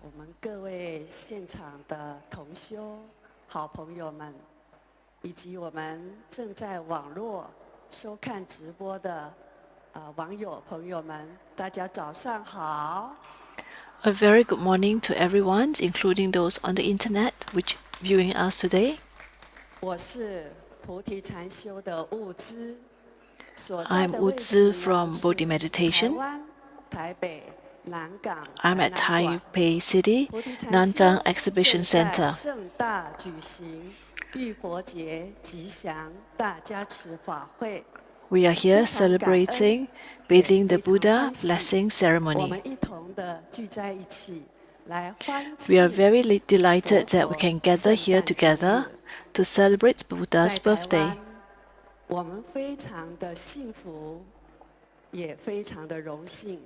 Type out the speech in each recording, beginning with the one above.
我们各位现场的同修、好朋友们，以及我们正在网络收看直播的网友朋友们，大家早上好。A very good morning to everyone, including those on the internet which viewing us today. 我是菩提禅修的物资，所在 I'm 的位置 Wu 呢 from 是 Bodhi 台 Meditation. 湾、台北、南港、 I'm 展 at 览馆。 Taipei City, 菩提禅 Nantang 修 Exhibition 正在 Center. 盛大举行浴佛节吉祥大加持法会。 We are here 非常感恩， celebrating 也 bathing the 非常 Buddha 欢喜， blessing 我 ceremony. 们一同的聚在一起，来欢 We are 庆 very delighted 佛 that we 陀 can gather 圣 here 诞节 together 日。 to celebrate Buddha's 在台 birthday. 湾，我们非常的幸福，也非常的荣幸，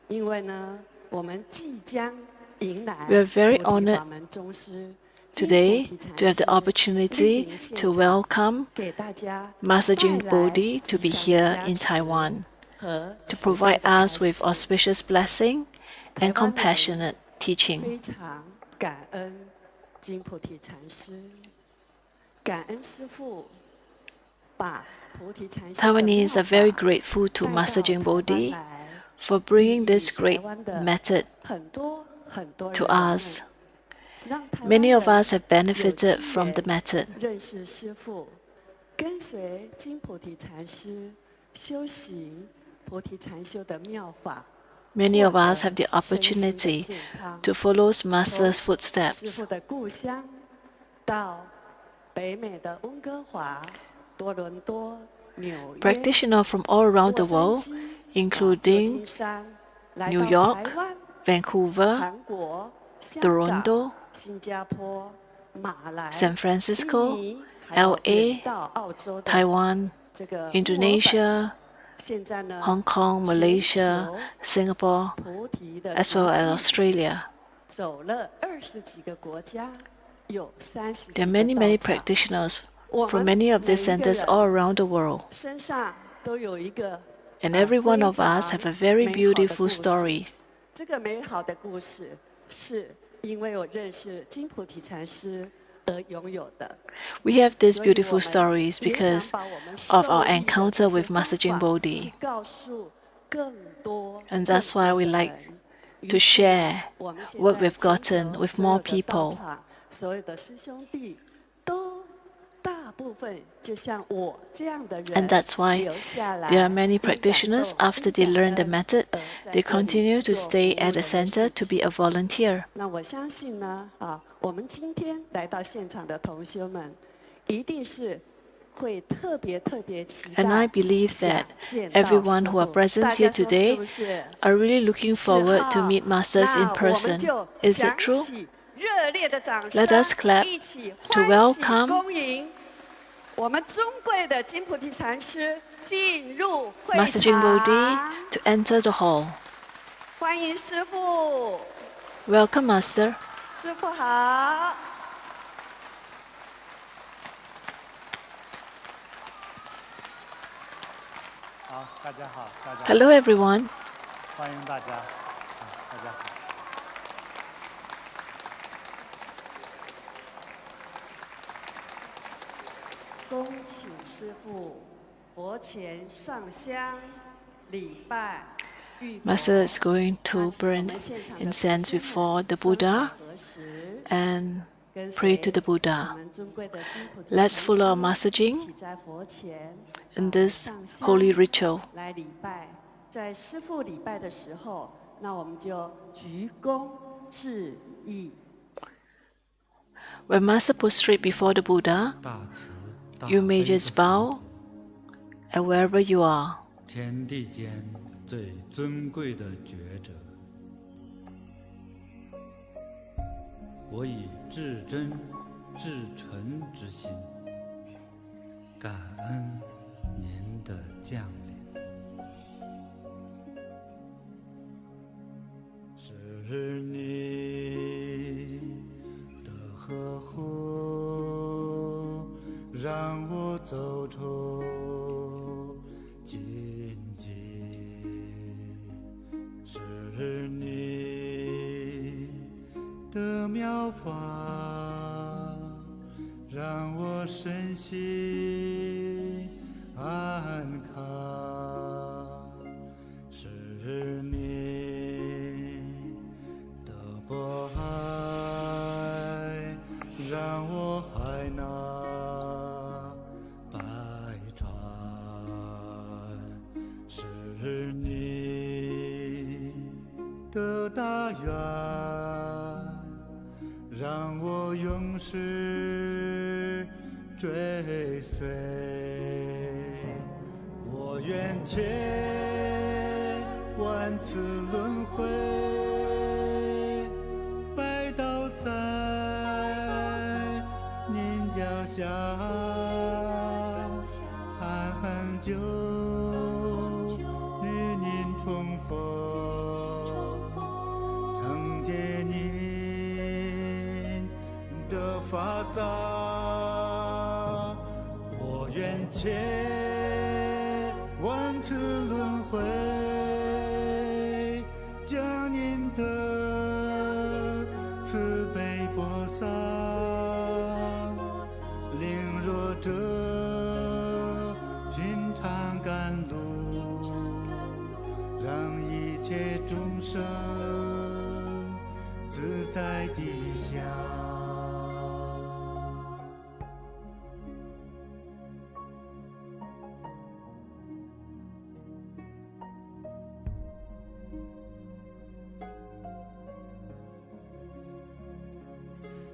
因为呢，我们即将迎来 We are very 菩提 honored 法门宗师 today 金菩提 to have 禅 the 师莅 opportunity 临现 to 场， welcome 给大家 Master 带来 JinBodhi to 吉 be 祥的 here 加 in 持 Taiwan 和 to 慈悲 provide 的开 us with 示。 auspicious blessing 台 and 湾人 compassionate teaching. 非常感恩金菩提禅师，感恩师父把菩提禅师的妙 Taiwanese are very 法 grateful to 带 Master 到台湾 JinBodhi 来， for 利 bringing 益 this 台 great 湾的 method 很多很多 to 人们， us. 让台湾 Many of 人 us have 有 benefited 机 from the 缘 method. 认识师父，跟随金菩提禅师修行菩提禅修的妙法， Many 获 of us 得 have the 身心的 opportunity 健康。 to follow Master's 从师 footsteps. 父的故乡到北美的温哥华、多伦多、纽约、 Practitioners from all around the 洛杉 world, 矶、旧 including 金山，来 New 到 York, 台湾、 Vancouver, 韩国、香港、 Toronto, 新加坡、马来、 San 印 Francisco, 尼，还有 LA, 远到澳洲的 Taiwan, 这个墨尔本。 Indonesia, 现在呢， Hong Kong, 全 Malaysia, 球 Singapore, 菩提的 as 足 well as 迹 Australia. 走了20几个国家，有30 There are 几 many, 个 many 道场。 practitioners 我 from 们 many of 每 these 一个 centers all 人 around the world. 身上都有一个 And every one 非 of us 常 have a very 美好的 beautiful 故事。 story. 这个美好的故事，是因为我认识金菩提禅师而拥有的。 We have these 所以我 beautiful 们 stories 也想 because 把我们 of 受 our 益的 encounter 这些 with Master 方法 JinBodhi. 去告诉更多 And that's why 更 we 多的 like 人。 to 于是呢， share 我们现 what 在 we've 全 gotten 球 with 所 more 有的道 people. 场，所有的师兄弟都大部分就像我这样的 And 人 that's why 留下来， there are many 因感 practitioners 动 after 因 they 感 learn the 恩 method, 而在 they 这里 continue to 做服 stay 务 at the 人的 center 事 to 情。 be a volunteer. 那我相信呢，我们今天来到现场的同学们，一定是会特别期 And I 待 believe 想 that 见到 everyone 师 who are 父。 present 大 here 家说是 today 不是？ are really looking 是 forward to 哈 meet masters in 那我们 person. 就 Is it 响 true? 起热烈的掌 Let 声 us，clap 一起 to 欢喜 welcome 恭迎我们尊贵的金菩提禅师进入会 Master JinBodhi 场。 to enter the hall. 欢迎师父， Welcome, Master. 师父好。 好，大家好，大家好， Hello, everyone. 欢迎大家，大家好。恭请师父佛前上香礼拜。 Master is going to burn incense before the Buddha and pray to the Buddha. Let's follow Master Jin in this holy ritual. 来礼拜，在师父礼拜的时候，那我们就鞠躬致意。 When Master prostrate before the Buddha, 大慈大 you may 悲的 just 佛 bow 陀， at wherever you are. 天地间最尊贵的觉者，我以至真至纯之心，感恩您的降临。是你的呵护，让我走出荆棘。是你的妙法，让我身心安康。是你的博爱，让我海纳百川。是你的大愿，让我永世追随。我愿千万次轮回，拜倒在您脚下，寒寒久与您重逢，承接您的法藏。我愿千万次轮回，将您的慈悲播撒，领弱者寻常甘露，让一切众生自在吉祥。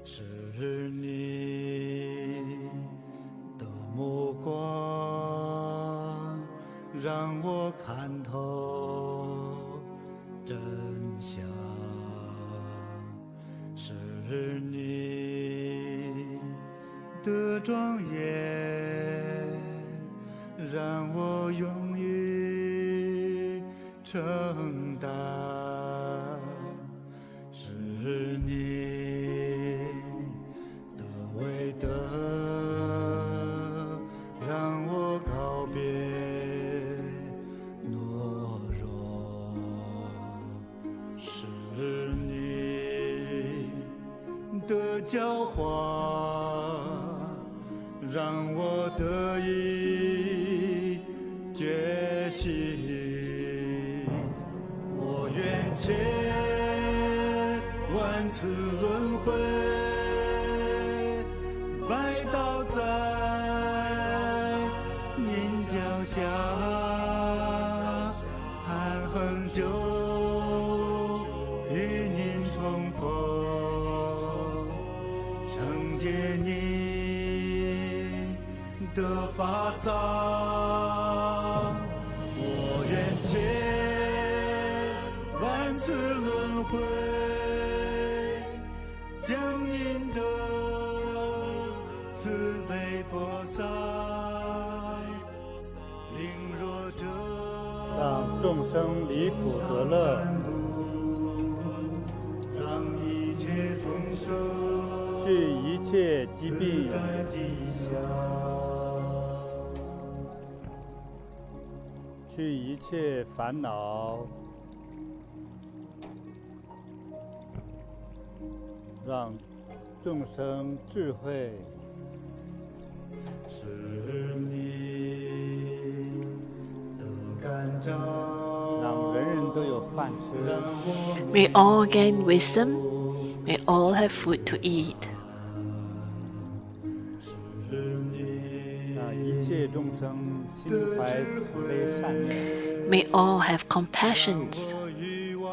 是你的目光，让我看透真相。是你的庄严，让我勇于承担。是你的伟德，让我告别懦弱。是你的教化，让我得以觉醒。我愿千万次轮回，拜倒在您脚下，寒恒久与您重逢，承接您的法藏。我愿千万次轮回，将您的慈悲播撒，令弱者让众生离苦得乐，让一切众生去一切疾病，在吉祥。去一切烦恼，让众生智慧。是你的感召，让人人都有饭吃。 May all gain wisdom. May all have food to eat. 让一切众生心怀慈悲善念。 May all have compassions. 欲望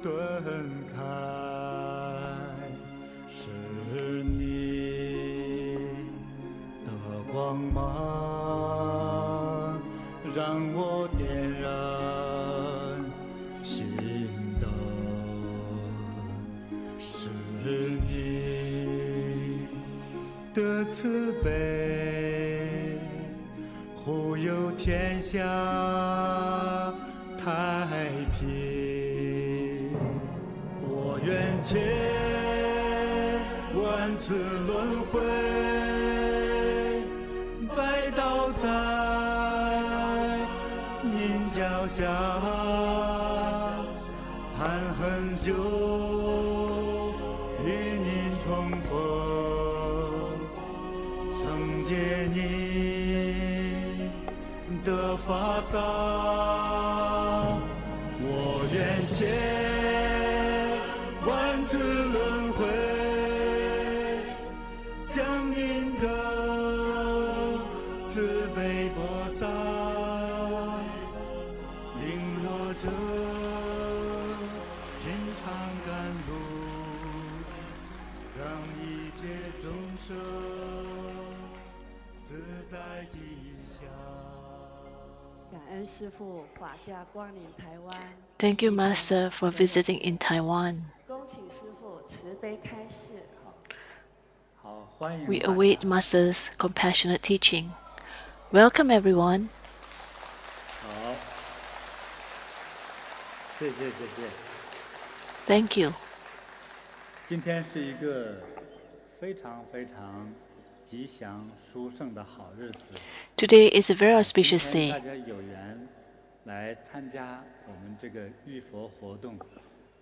顿开，是你的光芒，让我点燃心灯。是你的慈悲，护佑天下太平。我愿千万次轮回，拜倒在您脚下，寒恒久佛，承接你的法藏，我愿借万次轮回，向您的慈悲播撒，领弱者品尝甘露，让一切众生自在吉祥。感恩师父法驾光临台湾。 Thank you, Master, for visiting in Taiwan. 恭请师父慈悲开示。 好，欢迎 We 大家 await Master's compassionate teaching. Welcome, everyone. 好，谢谢。 Thank you. 今天是一个非常吉祥殊胜的好日子。 Today is a very auspicious 今天大 day. 家有缘来参加我们这个浴佛活动，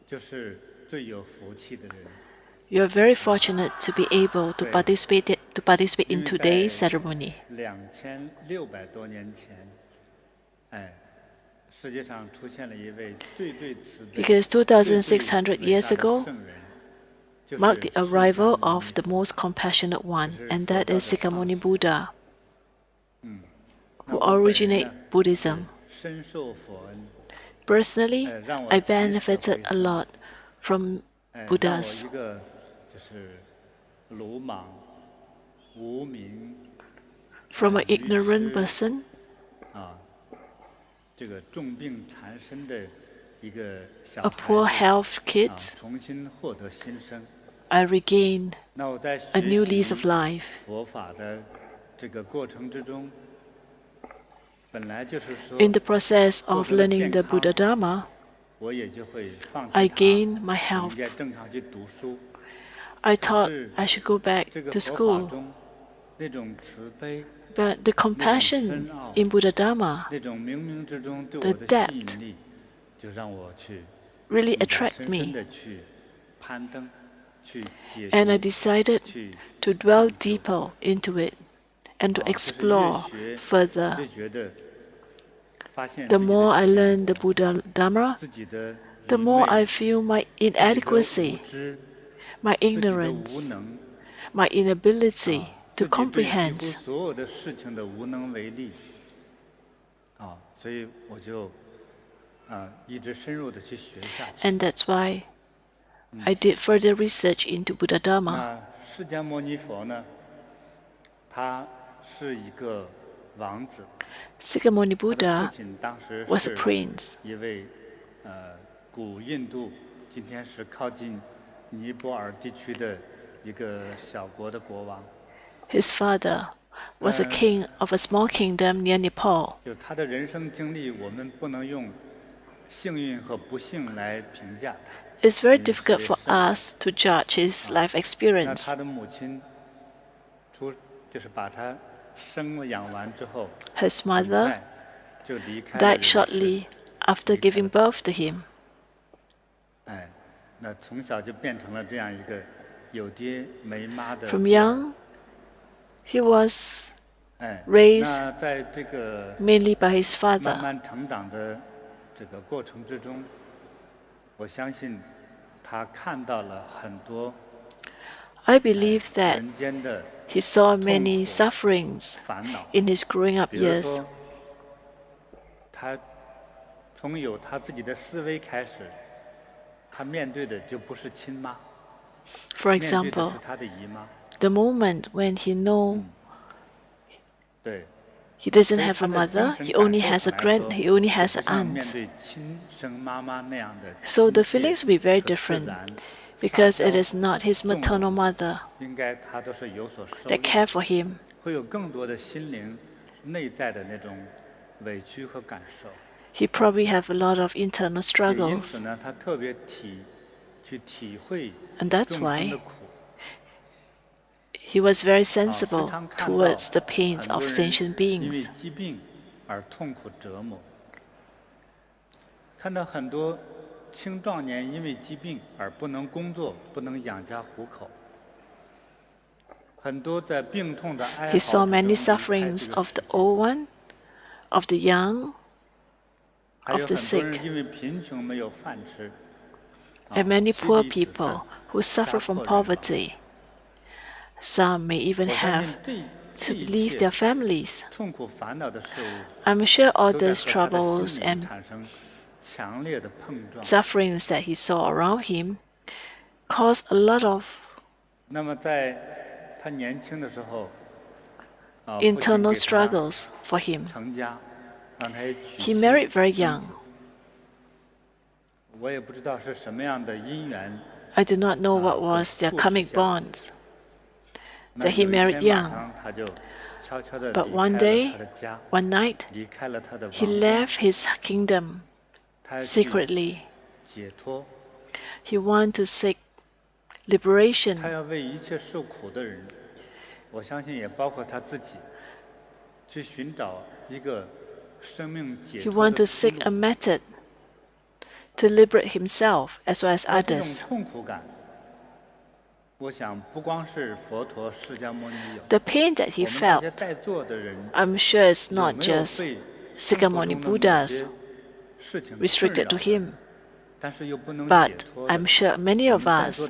就是最有福气的人。 You are very fortunate to be able to participate in 因为在 today's ceremony. 2600多年前，世界上出现了一位最慈悲、 Because 2,600 years 最伟大的 ago 圣人，就是 marked the 释迦 arrival 牟尼 of the most compassionate one, and that is Sakyamuni Buddha, 那 who 我本人 originated 呢 Buddhism. 深受佛恩。 Personally, 让我 I 起死回 benefited a 生 lot from 让我 Buddhas. 一个就是鲁莽、无名 From an ignorant person, 这个重病缠身的一个小 a 孩 poor 子 health kid, 重新获得新生。 I regained 那我在 a new 学 lease 习 of life. 佛法的这个过程之中，本来就是说 In the process 获 of 得了 learning 健 the 康 Buddhadharma, 我也就会放弃 I 它， gained my 我 health. 应该正常去读书。 I 可 thought 是 I should go back 这个 to 佛法 school, 中那种慈悲， but the compassion in Buddhadharma 那种冥冥之中对 the 我的 depth 吸引力，就让我去 really 更加 attracted 深深 me, 的去攀登，去解 and I 读， decided 去 to dwell deeper into it and to 就是 explore 越学 further. 越觉得发现 The 自己的 more I 浅 learn the 薄 Buddhadharma, 自己的 the 愚 more 昧 I feel my 自己的 inadequacy, 无知 my 自己的无 ignorance, 能， my inability 自 to 己对几乎 comprehend. 所有的事情的无能为力，所以我就一直深入的去学下去。 And that's why I did further research into Buddhadharma. 那释迦牟尼佛呢，他是一个王子， Sakyamuni 他的父 Buddha 亲当时 was a 是 prince. 一位古印度，今天是靠近尼泊尔地区的一个小国的国王。 His father was a king of a small kingdom near Nepal. 就他的人生经历，我们不能用幸运和不幸来评价他。 It's very difficult for us to judge his life 那 experience. 他的母亲就是把他生了养完之后， His 很 mother 快就离开了 died 人世 shortly after giving birth to him. 那从小就变成了这样一个有爹没妈的。 From young, he was 那 raised 在这个 mainly by his 慢 father. 慢成长的这个过程之中，我相信他看到了很多 I believe that 人间的 he saw many sufferings 烦恼。 in his growing up 比如 years. 说，他从有他自己的思维开始，他面对的就不是亲妈， For 面对的 example, 是他的姨妈。 the moment when he know 对， he doesn't 所以 have 他 a 的精 mother, 神 he 感 only 受 has a 上来说 he only has 就 an 不像面 aunt. 对亲生妈妈那样的 So the 亲切 feelings will be very 和自 different 然 because 撒 it 娇 is not his 纵容 maternal mother 应该他都是有所收 that 敛， care for him. 会有更多的心灵内在的那种委屈和感受。 He probably have a lot of internal 也因此 struggles. 呢，他特别去体会 And that's 众生 why 的苦。 He was very 时 sensible 常看到 towards the pains 很 of 多人 sentient 因为 beings. 疾病而痛苦折磨，看到很多青壮年因为疾病而不能工作、不能养家糊口， He saw many sufferings of the old one, of the young, of the sick, and many poor people who suffer from poverty. Some may even have to leave their families. I'm sure all those troubles and sufferings that he saw around him caused a lot of internal struggles for him. He married very young. I do not know what was their karmic bonds that he married young. But one night, he left his kingdom secretly. He wanted to seek liberation. He wanted to seek a method to liberate himself as well as others. The pain that he felt, I'm sure it's not just Sikamoni Buddhas restricted to him, but I'm sure many of us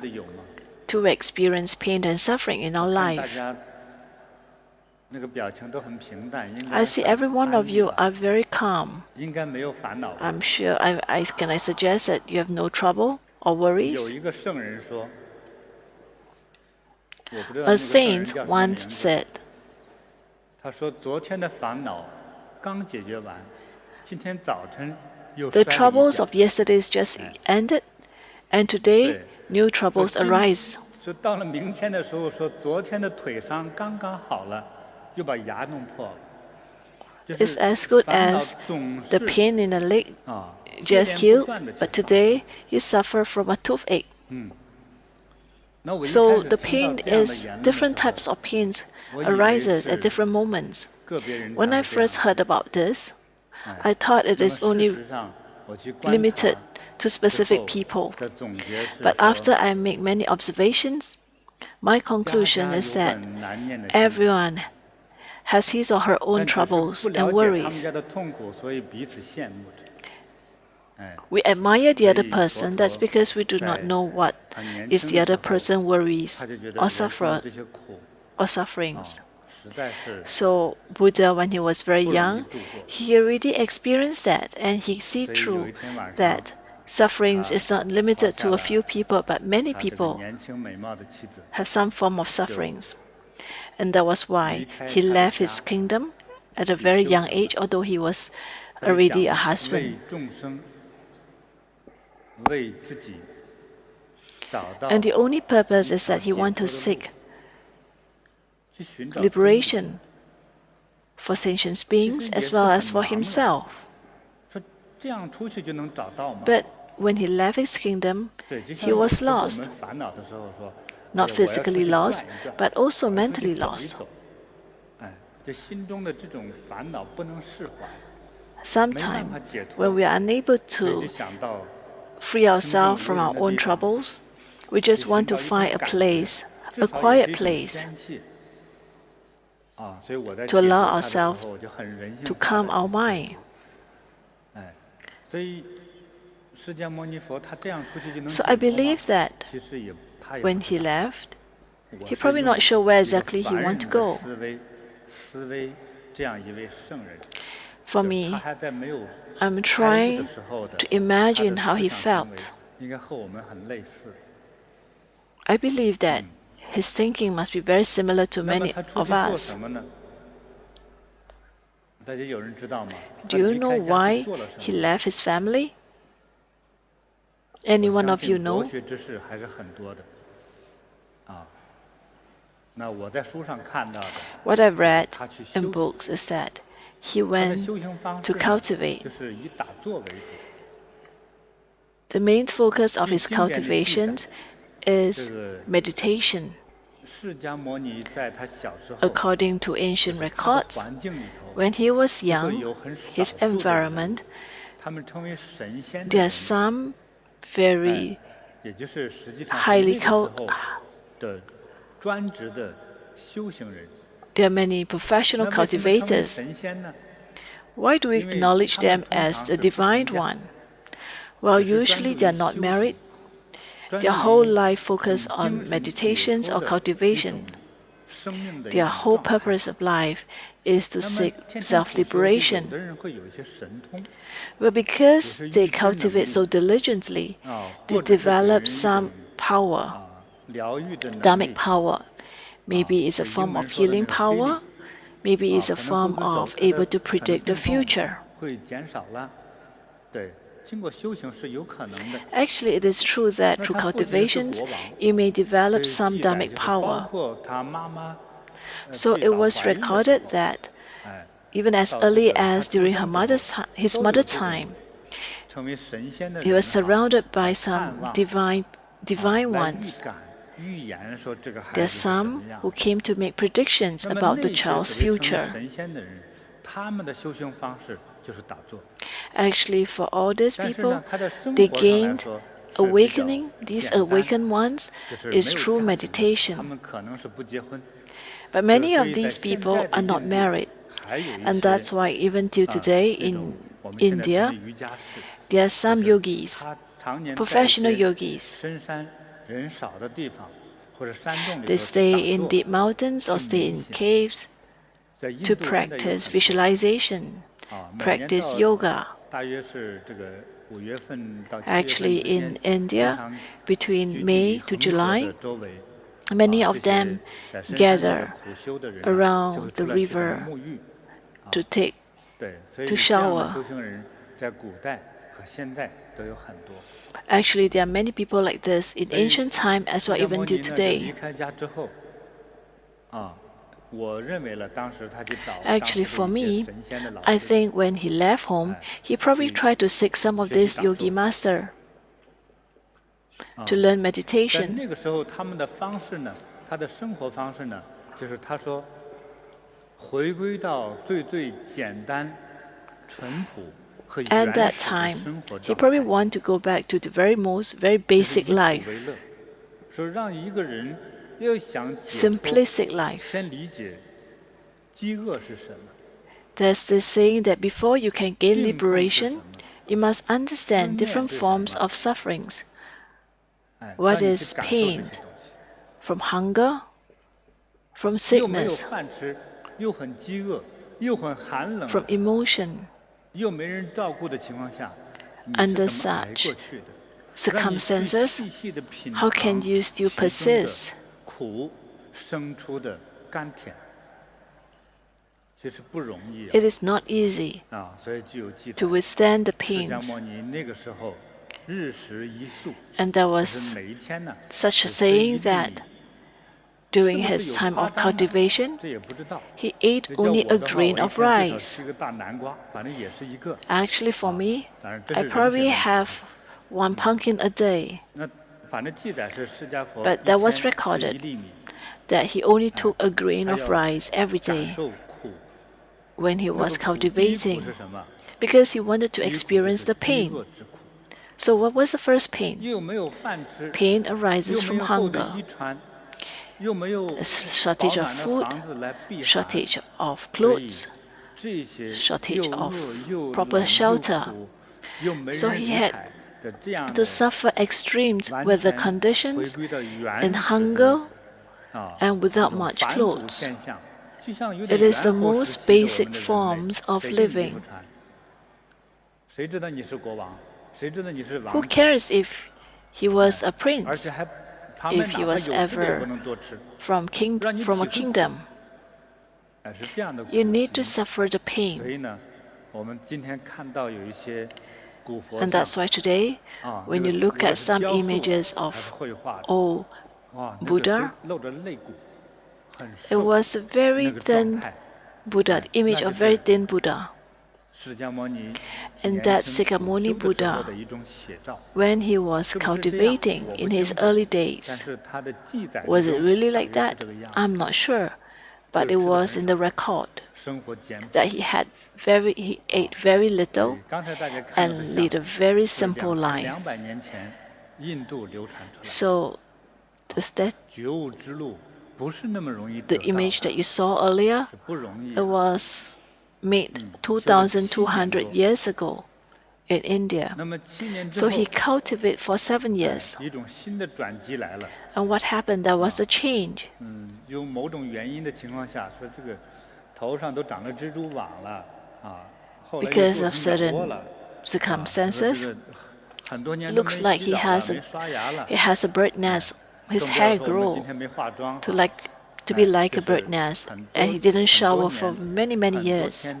too experience pain and suffering in our life. I see every one of you are very calm. I'm sure, can I suggest that you have no trouble or worries? A saint once said, the troubles of yesterday just ended, and today new troubles arise. It's as good as the pain in the leg just healed, but today you suffer from a toothache. So the pain is different types of pains arises at different moments. When I first heard about this, I thought it is only limited to specific people. But after I make many observations, my conclusion is that everyone has his or her own troubles and worries. We admire the other person, that's because we do not know what is the other person's worries or sufferings. So Buddha, when he was very young, he already experienced that, and he see through that sufferings is not limited to a few people, but many people have some form of sufferings. And that was why he left his kingdom at a very young age, although he was already a husband. And the only purpose is that he wants to seek liberation for sentient beings as well as for himself. But when he left his kingdom, he was lost. Not physically lost, but also mentally lost. Sometimes, when we are unable to free ourselves from our own troubles, we just want to find a place, a quiet place, to allow ourselves to calm our mind. So I believe that when he left, he probably not sure where exactly he want to go. For me, I'm trying to imagine how he felt. I believe that his thinking must be very similar to many of us. Do you know why he left his family? Any one of you know? What I've read in books is that he went to cultivate. The main focus of his cultivation is meditation. According to ancient records, when he was young, his environment, there are some very highly There are many professional cultivators. Why do we acknowledge them as the divine one? Well, usually they are not married. Their whole life focus on meditations or cultivation. Their whole purpose of life is to seek self-liberation. But because they cultivate so diligently, they develop some power, dharmic power. Maybe it's a form of healing power. Maybe it's a form of able to predict the future. Actually, it is true that through cultivations, you may develop some dharmic power. So it was recorded that even as early as during his mother's time, he was surrounded by some divine ones. There are some who came to make predictions about the child's future. Actually, for all these people, they gained awakening. These awakened ones is through meditation. But many of these people are not married. And that's why even till today in India, there are some yogis, professional yogis. They stay in deep mountains or stay in caves to practice visualization, practice yoga. Actually, in India, between May to July, many of them gather around the river to shower. Actually, there are many people like this in ancient time as well, even till today. Actually, for me, I think when he left home, he probably tried to seek some of this yogi master to learn meditation. At that time, he probably wanted to go back to the very basic life, simplistic life. There's this saying that before you can gain liberation, you must understand different forms of sufferings. What is pain? From hunger, from sickness, from emotion. Under such circumstances, how can you still persist? It is not easy to withstand the pains. And there was such a saying that during his time of cultivation, he ate only a grain of rice. Actually, for me, I probably have one pumpkin a day. But that was recorded that he only took a grain of rice every day when he was cultivating, because he wanted to experience the pain. So what was the first pain? Pain arises from hunger. A shortage of food, shortage of clothes, shortage of proper shelter. So he had to suffer extremes weather conditions and hunger and without much clothes. It is the most basic forms of living. Who cares if he was a prince, if he was ever from a kingdom? You need to suffer the pain. And that's why today, when you look at some images of old Buddha, it was a very thin Buddha, the image of very thin Buddha. And that Sikamoni Buddha, when he was cultivating in his early days, was it really like that? I'm not sure, but it was in the record that he ate very little and led a very simple life. So The image that you saw earlier, it was made 2,200 years ago in India. So he cultivated for 7 years. And what happened? There was a change. Because of certain circumstances, it looks like he has a bird nest. His hair grew to be like a bird nest, and he didn't shower for many years.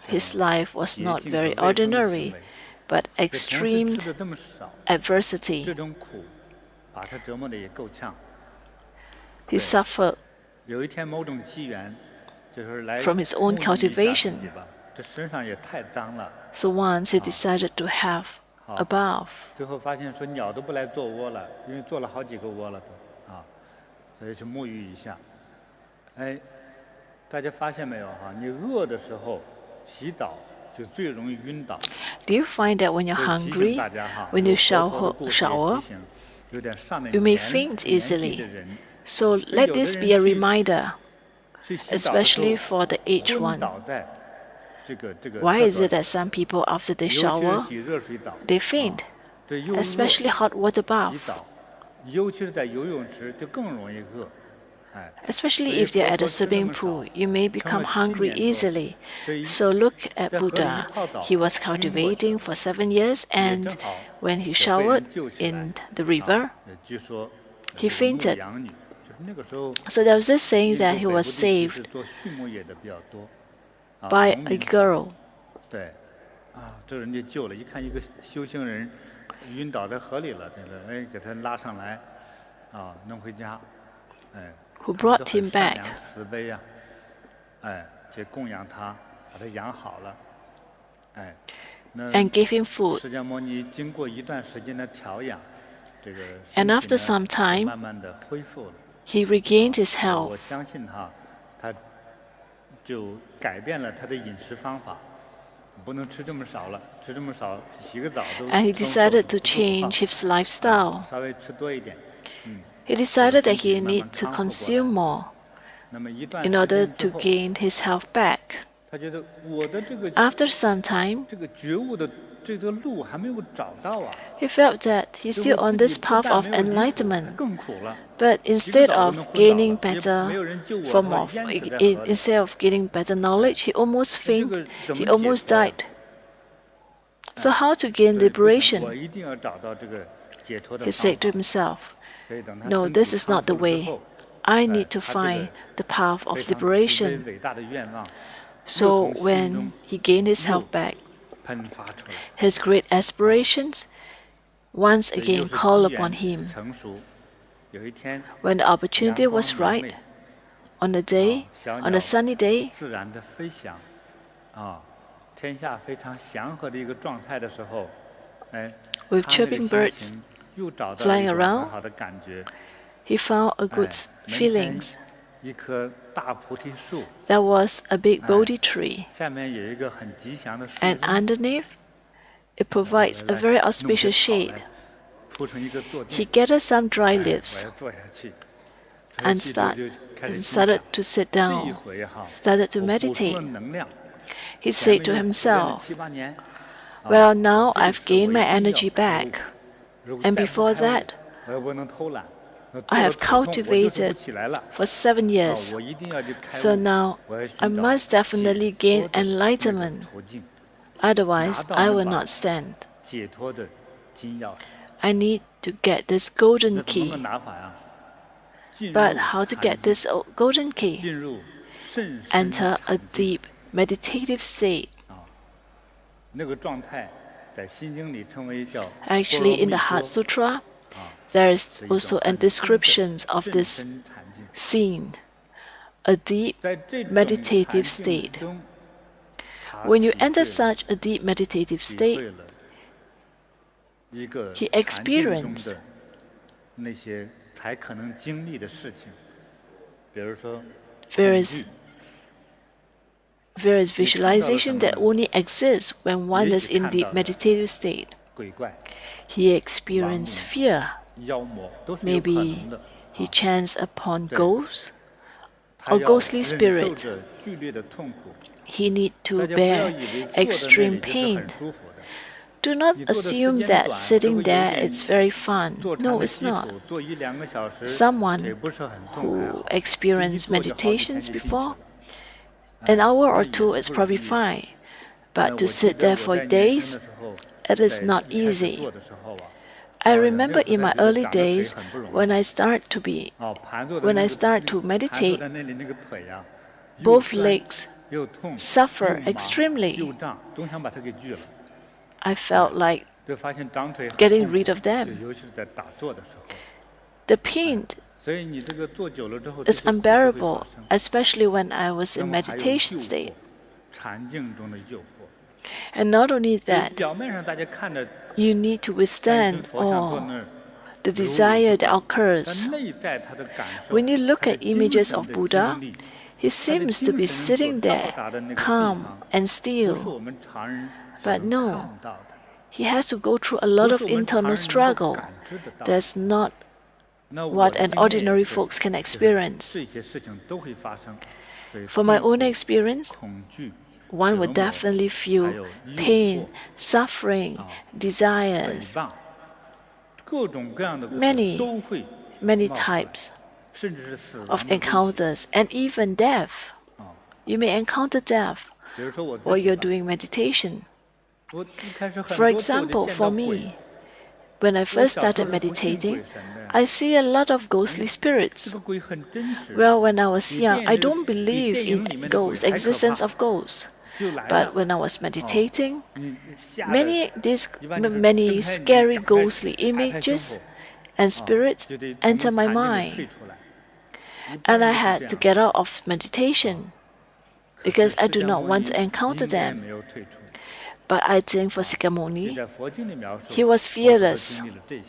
His life was not very ordinary, but extreme adversity. He suffered from his own cultivation. So once he decided to have a bath. Do you find that when you're hungry, when you shower, you may faint easily? So let this be a reminder, especially for the aged one. Why is it that some people, after they shower, they faint, especially hot water bath? Especially if they're at a swimming pool, you may become hungry easily. So look at Buddha. He was cultivating for 7 years, and when he showered in the river, he fainted. So there was this saying that he was saved by a girl. Who brought him back. And gave him food. And after some time, he regained his health. And he decided to change his lifestyle. He decided that he needed to consume more in order to gain his health back. After some time, he felt that he's still on this path of enlightenment. But instead of gaining better knowledge, he almost fainted. He almost died. So how to gain liberation? He said to himself, "No, this is not the way. I need to find the path of liberation." So when he gained his health back, his great aspirations once again called upon him. When the opportunity was right, on a sunny day, with chirping birds flying around, he found a good feeling. There was a big Bodhi tree, and underneath, it provides a very auspicious shade. He gathered some dry leaves and started to sit down, started to meditate. He said to himself, "Well, now I've gained my energy back. And before that, I have cultivated for 7 years. So now I must definitely gain enlightenment. Otherwise, I will not stand. I need to get this golden key." But how to get this golden key? Enter a deep meditative state. Actually, in the Heart Sutra, there is also a description of this scene, a deep meditative state. When you enter such a deep meditative state, he experienced various visualization that only exists when one is in deep meditative state. He experienced fear. 妖魔，都是有可 Maybe 能的。 he chants upon 对。 ghosts 他 or 要 ghostly 忍受 spirit. 着剧烈的痛苦。 He need 大 to 家不要 bear 以为坐在那 extreme 里就是 pain. 很舒服的。 Do not 你坐的时 assume 间 that 短，就 sitting 会有 there 点 it's very fun. 坐禅 No, 的 it's 基 not. 础，坐1-2个小时，腿 Someone 不是很痛还 who 好。一 experienced 坐就好几天 meditations 就进去 before, 了。 an hour 那 or 也 two 是 is 不容 probably 易。 fine. But 我 to 记 sit 得 there 我 for 在年轻 days, 的时候， it is 在 not 一开始 easy. 做的时候啊， I 那 remember 时候 in 才 my 觉得 early 长着腿 days 很不容易。 when I start to be 盘坐的 when 那 I 个 start to 盘坐 meditate, 在那里那个腿呀，又 both 酸 legs 又痛 suffer 又麻 extremely. 又胀，都想把它给锯了。 I felt like 就发现长腿很 getting 痛 rid of 苦， them. 就尤其是在打坐的时候。 The pain 所以你这个坐久了之后，这 is 些苦都会发 unbearable, 生。 especially when I was 那 in 么还有 meditation 诱 state. 惑，禅境中的诱惑。 And not only 所以 that, 表面上大家看着 you need to 像一尊 withstand 佛像坐那 all 儿， the desire that 但 occurs. 内在他的感受， When you look 他的 at 精 images 神 of 的 Buddha, 经历， he 他的 seems to 精 be 神所 sitting 到 there, 达的那个地 calm 方， and 不是 still. 我们常人所 But 能 no, 看到的， he has to go through a lot 不 of 是我们常 internal 人能够 struggle. 感知得到。 That's not 那我 what 的 an 经验也 ordinary 是， folks can 就是 experience. 这些事情都会发生。所以 For my 痛 own 苦、 experience, 恐惧、 one 折 would 磨， definitely 还 feel 有诱 pain, 惑、 suffering, 诽 desires, 谤，各种各样的苦 many, 都会 many 冒出来， types 甚至是死 of 亡的威胁。 encounters, and even death. You may encounter death 比如说我自 while 己 you're 吧， doing meditation. 我一开始很 For 多次我就 example, 见 for 到鬼。 me, when I 我 first 小时候 started 是不信 meditating, 鬼神的， I see a lot of ghostly 这 spirits. 个鬼很真实。 Well, when I was 比 young, 电 I 影 don't 比 believe 电影 in 里面的鬼 ghosts, 还可 existence 怕， of ghosts. 就来 But 了。 when I was meditating, 你吓得 many 一般就是 many 睁开眼睛 scary 打开 ghostly 拍拍胸 images 口， and spirits 就得从 enter 禅 my 定里 mind, 退出来。一般 and 人 I 都是 had 这 to 样。 get out of meditation 可是 because I 释 do 迦 not 牟 want 尼 to encounter 应该 them. 没有退出。 But I think for 你 Sikamuni, 在佛经里描述， he was 我是 fearless. 经历了这些。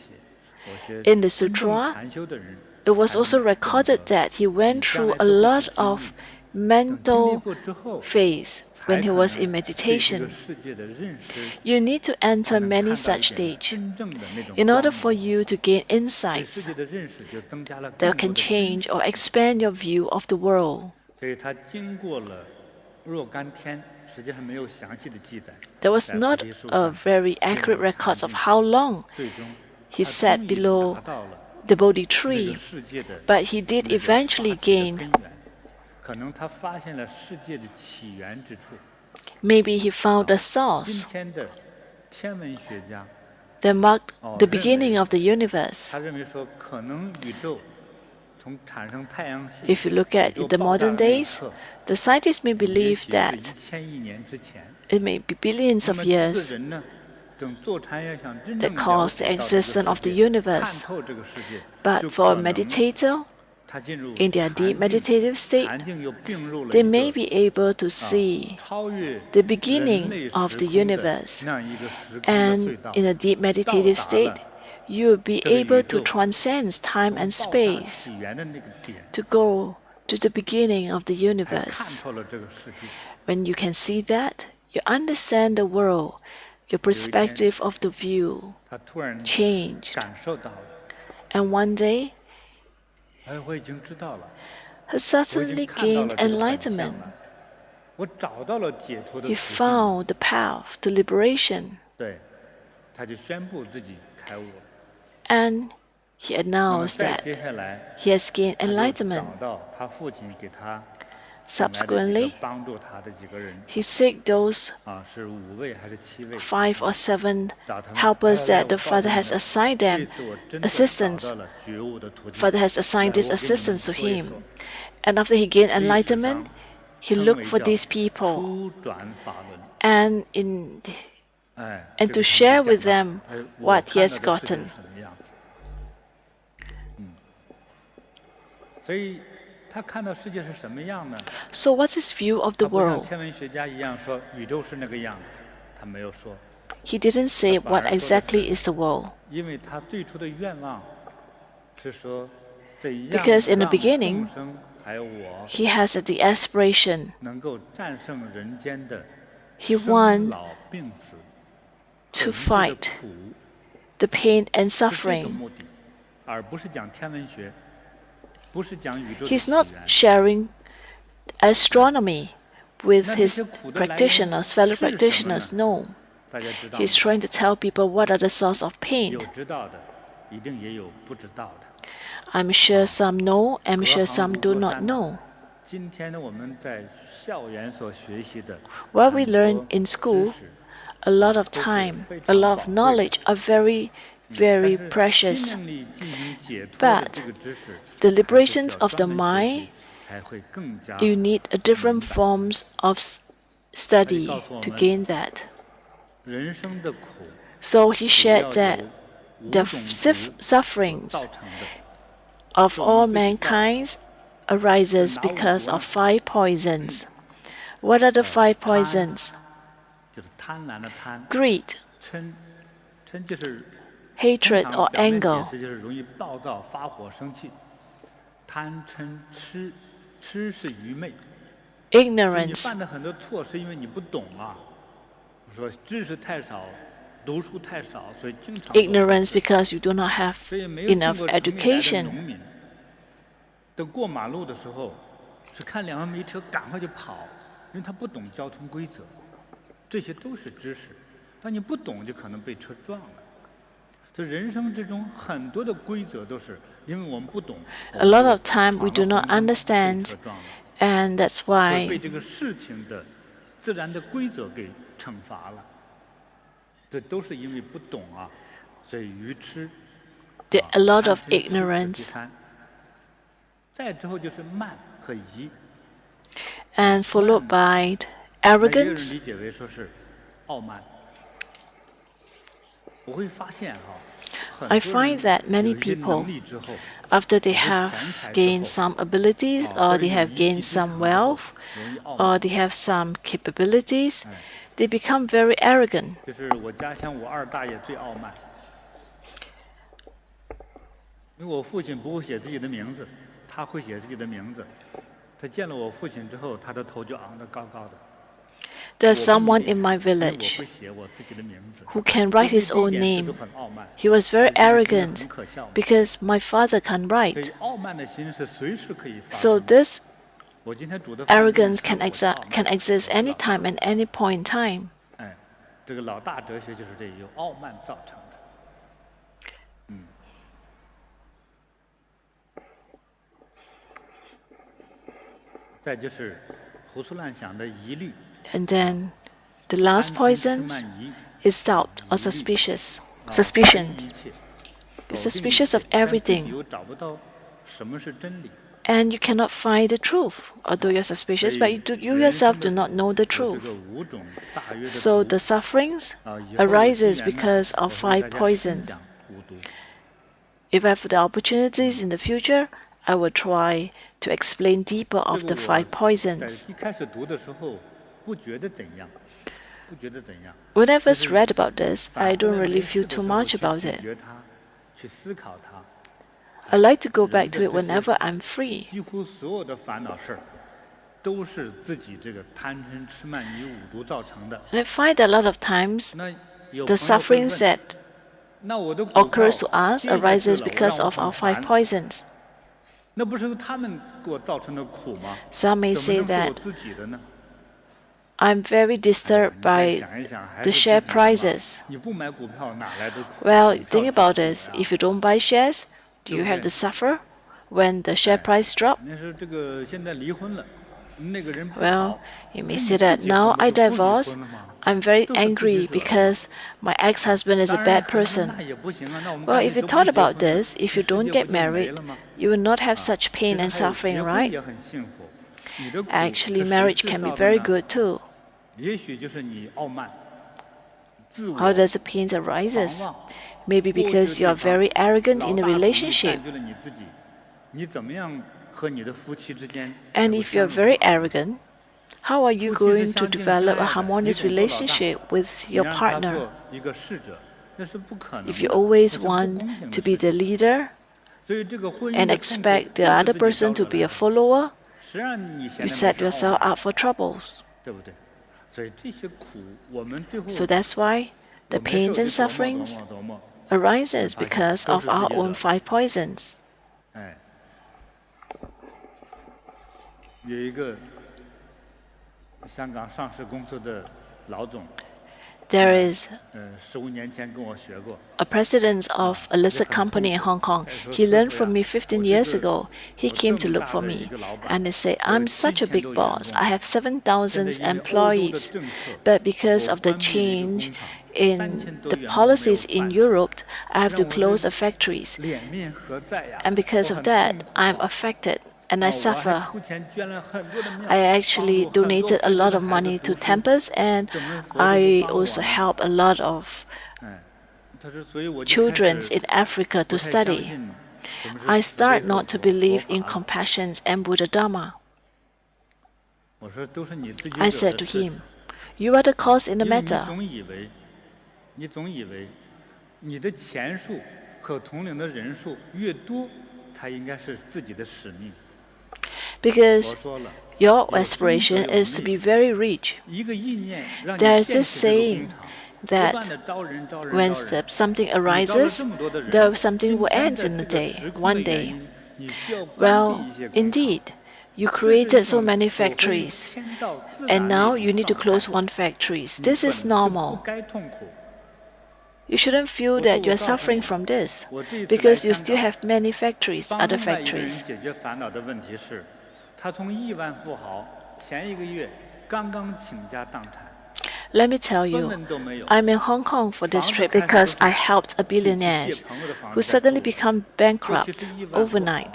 我学 In the 真正 sutra, 禅修的人， it was 才 also 能懂 recorded 得 that he 你 went 将 through 来 a 都会 lot 去经 of 历。等经历 mental 过之后， phase 才 when he 可 was 能 in 对这个 meditation. 世界的认识， You need to 才 enter 能 many 看到一 such 点 stage 真正的那种 in 光 order 芒。 for you to gain 对世 insights 界的认识就增加了 that 更多 can 的知识。 change or expand your view of the world. 所以他经过了若干天，实际上没有详细的记载。 There was 在菩 not 提树 a 上 very 进 accurate 入禅 records of 定， how long 最终 he 他 sat 终于 below 达到了 the Bodhi 这个 tree, 世界的 but he did 那个 eventually 发起的 gain. 根源。可能他发现了世界的起源之处。 Maybe he found the 今 source 天的天文学家， that marked the 认为 beginning of the universe. 他认为说，可能宇宙从产生太阳系， If you look at 宇宙 the 爆炸 modern 的那一 days, 刻， the scientists may 也 believe 许是 that 1000亿年之前。 it may be billions 那 of 么这个 years 人呢，等坐禅要想真 that 正了 caused 解 the 到这个 existence of 世 the 界， universe. 看透这个世界， But 就 for a 可能 meditator, 他进入 in their 禅 deep 境 meditative state, 禅境又并入了 they 一 may 个 be able to see 超越 the 人 beginning 类 of 时 the 空的 universe. 那样一个时空的 And 隧道， in a deep 到 meditative 达 state, 了 you will be 这个 able 宇 to 宙 transcend time 从 and 爆炸 space 起源的那个点， to go to the beginning of the 才看 universe. 透了这个世界。 When you can see that, you understand the world, your perspective of the view 他突然 changed. 感受到了， And one day, 哎，我已经知道了， he 我已 suddenly 经看到了 gained 这个本相 enlightenment. 了，我找到了解脱的 He 途径。 found the path to liberation. 对，他就宣布自己开悟了。 And he 那么 announced 再 that 接下来， he has gained 他就 enlightenment. 找到他父亲给他 Subsequently, 帮助他的几个人 he sought those 啊，是5位还是7位？ 5 or 7找他们 helpers 哎 that the 我告诉 father 你 has 们 assigned 这 them 次我真的 assistants. 找到了觉悟的途径。 Father has assigned 来 this 我给你们 assistance to 说一 him. 说 And after he gained 历史 enlightenment, 上 he 称 looked 为 for 叫 these people 初转法轮。 and in 哎， and 这 to 个他 share 们就 with 讲 them 到哎我 what he 看 has 到的世界 gotten. 是什么样子。所以他看到世界是什么样呢？ So what's his view of the 他不像 world? 天文学家一样说宇宙是那个样子，他没有说， He didn't say what exactly is the world. 因为他最初的愿望是说怎样 Because in the 让 beginning, 众生还有我 He has the aspiration. 能够战胜人间的 He 生 wants 老病死 to 本质的 fight 苦， the pain and 是这个 suffering. 目的。He's not sharing astronomy with his practitioners, fellow practitioners. No. He's trying to tell people what are the source of pain. I'm sure some know, I'm sure some do not know. What we learn in school, a lot of time, a lot of knowledge are very, very precious. But the liberations of the mind, you need a different forms of study to gain that. So he shared that the sufferings of all mankind arises because of 5 poisons. What are the 5 poisons? Greed, hatred or anger, ignorance. Ignorance because you do not have enough education. A lot of time we do not understand, and that's why there are a lot of ignorance. And followed by arrogance. I find that many people, after they have gained some abilities, or they have gained some wealth, or they have some capabilities, they become very arrogant. There's someone in my village who can write his own name. He was very arrogant because my father can't write. So this arrogance can exist anytime and any point in time. And then the last poison is doubt or suspicion. You're suspicious of everything. And you cannot find the truth. Although you're suspicious, but you yourself do not know the truth. So the sufferings arises because of 5 poisons. If I have the opportunities in the future, I will try to explain deeper of the 5 poisons. When I first read about this, I don't really feel too much about it. I like to go back to it whenever I'm free. And I find that a lot of times, the sufferings that occurs to us arises because of our 5 poisons. Some may say that I'm very disturbed by the share prices. Well, think about this. If you don't buy shares, do you have to suffer when the share price drops? Well, you may say that now I divorce, I'm very angry because my ex-husband is a bad person. Well, if you thought about this, if you don't get married, you will not have such pain and suffering, right? Actually, marriage can be very good too. How does the pain arises? Maybe because you are very arrogant in a relationship. And if you are very arrogant, how are you going to develop a harmonious relationship with your partner? If you always want to be the leader and expect the other person to be a follower, you set yourself up for troubles. So that's why The pains and sufferings arises because of our own 5 poisons. 哎，有一个香港上市公司的老总， There is 15年前跟我学过。 a president of a listed company in Hong Kong. He learned from me 15 years ago. He came to look for me and he said, I'm such a big boss. I have 7,000 employees. But because of the change in the policies in Europe, I have to close the factories. 脸面何在呀？ And because of that, I'm affected and I 我还 suffer. 出钱捐了很多的庙， I actually 帮助很多 donated a lot of 福音孩子 money 读 to 书 temples and 整个佛都 I 帮我 also 们 help a lot of 哎，他说，所以我就开 children 始 in Africa 不 to 太相 study. 信什么是 I 慈悲 start 和 not to 佛 believe 佛 in 法了。 compassion and Buddhadharma. 我说都是你自己 I 惹 said 的 to 事情， him, You are the cause in the 因为 matter. 你总以为你的钱数和统领的人数越多，才应该是自己的使命。 Because 我说了， your aspiration is to be very rich. 一个意念让你 There's 建 this 起这个 saying 工厂，不 that 断的招人招人 when 招人。 something 你招了 arises, 这么多的人， though something will 今天 end 的 in a 这个 day, 时空 one 的原 day. 因，你需要关闭 Well, 一些工厂。 indeed, you 这是 created 一 so 种 many 所谓 factories, 天道自 and 然的 now 一 you 种 need to 状 close 态 one factory. 你 This 本 is 就不 normal. 该痛苦。 You shouldn't feel 我说 that 我 you're 告诉 suffering 你， from this 我这一次来 because you 香 still 港， have many factories, 帮 other 另外一个人 factories. 解决烦恼的问题是，他从亿万富豪前一个月刚刚倾家荡产， Let me tell 分 you, 文都没有。 I'm in Hong Kong for this 房子 trip 开始都 because 是 I helped a 去借 billionaire 朋友的房 who 子在 suddenly 住。 become 过去是 bankrupt 亿万富豪， overnight.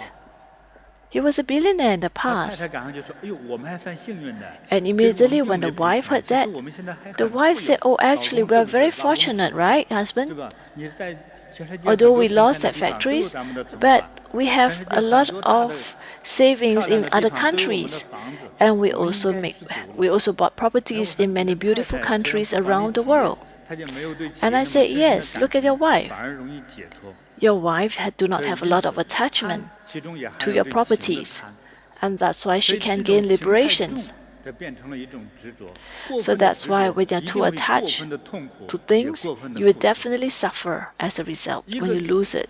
He was a billionaire in the 他太 past. 太赶上就说：“哎呦，我们还算幸运的。” And 其实我们 immediately 并 when 没 the 赔 wife 钱 heard 其实 that, 我们现在还 the 很富 wife 有。 said, Oh, 老 actually, 公 we're 是不是？ very 老公是 fortunate, right, 对 husband? 吧？你在全世界 Although 很 we 多 lost 贫 that 穷的地方都有 factories, 咱们的祖 but 法。 we 全 have 世界 a 很 lot 多大的 of savings 漂亮 in 的 other 地方都有我们的 countries. 房子， And we 我们应 also 该 make 知足了。 we also bought 然后 properties 我看 in 你 many 的太 beautiful 太虽然 countries 不管理 around the 企业， world. 她就没有对企 And 业 I 那么 said, 深深的 Yes, 感 look at your 情， wife. 反而容易解脱。 Your wife do not 所以 have a 因 lot 此 of attachment 贪其中也含 to 有 your 对情的 properties, 贪。 and that's why 所 she 以 can 这种 gain 情太重 liberations. 这变成了一种执着。过 So 分的 that's 执 why 着 when you're 一定 too 会过 attached 分的痛苦， to 也 things, 过分的 you will 付出。 definitely suffer as a result 一 when 个 you lose it.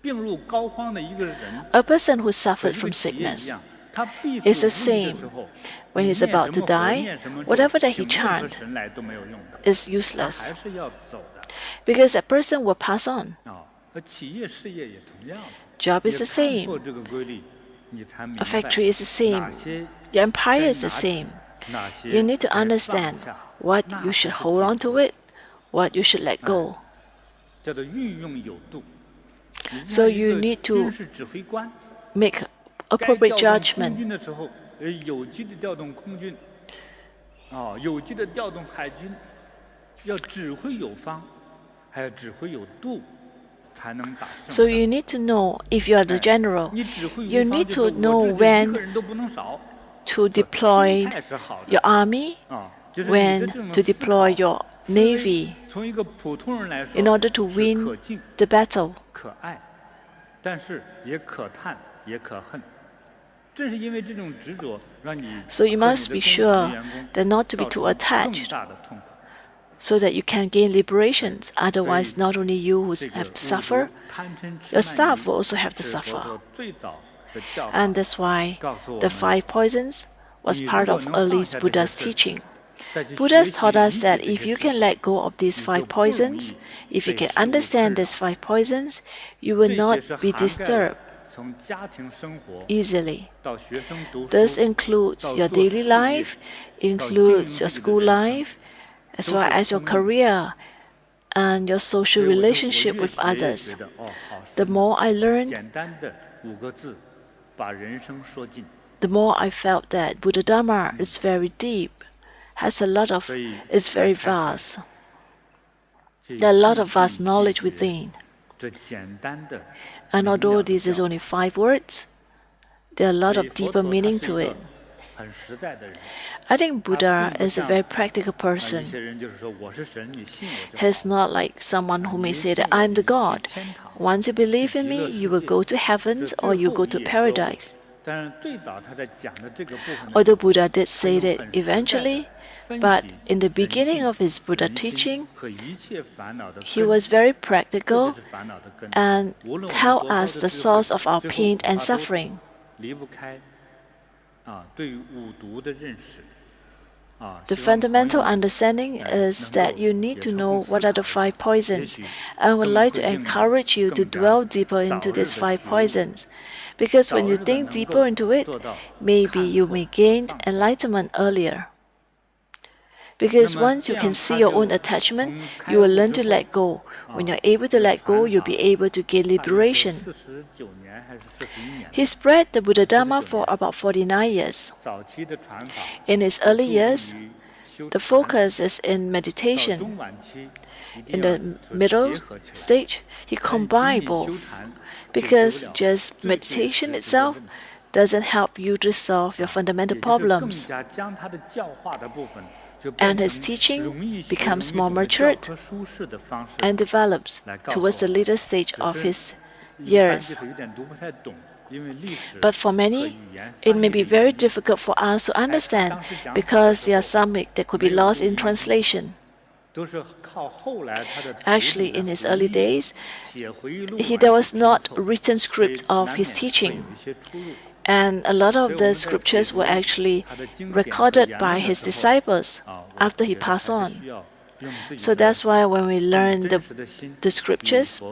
病入膏肓的一个人， A person who 和 suffered 一个 from 企业一 sickness 样，他必 is 死 the 无疑的 same. 时候， When 你 he's 念 about 什 to 么佛， die, 念什么咒， whatever that he 请任何 chant 神来都没有用的， is 他 useless 还是要走的。 because that person will pass on. 啊，而企业事业也同样的， Job 也 is the 看破 same. 这个规律，你才明 A 白 factory is the same. 哪些 Your empire 该 is the 拿起 same. 哪些 You need to 该放 understand 下， what 那 you 才 should 是 hold 解 on to 脱。 it, what you should let go. 叫做运用有度。你 So 像一 you 个 need 军 to 事指挥官， make 该 appropriate 调动空 judgment. 军的时候，有机的调动空军，有机的调动海军，要指挥有方，还要指挥有度，才能打胜 So 仗。 you need to know if you are the general, 你指挥 you 无方 need 就是 to know 我这里一 when 个人都不能少。 to 心 deploy 态是好的 your army, 就是你的 when 这种 to 思 deploy 考 your 思维 navy 从一个普通人来说 in order to 是 win 可敬、 the battle. 可爱，但是也可叹，也可恨。正是因为这种执着，让你 So you 和你 must 的 be 公司 sure 员工 that not to be 造 too 成 attached 更大的痛苦。 so that you can gain liberations. Otherwise, 所以 not only you who 这个 have to 五 suffer, 毒贪嗔痴 your 慢 staff 疑 will also have to 是佛 suffer. 陀最早的教法 And that's why 告诉我 the 们 5 poisons was 你如 part 果 of 能放 early 下这些 Buddha's 事 teaching. 再去 Buddhas 学习 taught us 理解 that 这 if 些 you 事 can 情 let go of these 你 5就不容 poisons, 易 if you 被 can 事物 understand 困扰 these 5 poisons, you will 这 not 些是 be 涵盖了 disturbed 从家庭生活 easily. 到学生读 This 书， includes 到 your 做 daily 事业， life, 到经营 includes 自 your 己的 school 人生， life, as 都 well 是 as your 通用的。 career and your 所 social 以我越 relationship with 学越 others. 觉得好 The 深 more I learned, 简单的5个字，把人生说尽。 the more I felt that Buddhadharma is very deep, has a lot of, 所以 is very 才开 vast. 始去 There are a lot of 细 vast 细 knowledge 解 within. 这简单的 And 明 although 了的 this is 教 only 5 words, there are a lot 所 of 以佛 deeper 陀他 meaning 是 to 一 it. 个很实在的人。 I think 他 Buddha 并不 is a 像 very practical 一 person. 些人就是说我是神，你信我就好。 He's not like someone who may 你 say 信 that 我 I'm 你 the 去 God. 天堂， Once you 去 believe in 极 me, 乐 you 世 will 界。 go to 这 heavens 最 or you 后 go 一 to 页说过， paradise. Although Buddha did say that eventually, but in the beginning of his Buddha teaching, he was very practical and tell us the source of our pain and suffering. The fundamental understanding is that you need to know what are the 5 poisons. I would like to encourage you to dwell deeper into these 5 poisons, because when you think deeper into it, maybe you may gain enlightenment earlier. Because once you can see your own attachment, you will learn to let go. When you're able to let go, you'll be able to gain liberation. He spread the Buddhadharma for about 49 years. In his early years, the focus is in meditation. In the middle stage, he combined both, because just meditation itself doesn't help you to solve your fundamental problems. And his teaching becomes more matured and develops towards the later stage of his years. But for many, it may be very difficult for us to understand, because there are some that could be lost in translation. Actually, in his early days, there was not a written script of his teaching. And a lot of the scriptures were actually recorded by his disciples after he passed on. So that's why when we learn the scriptures,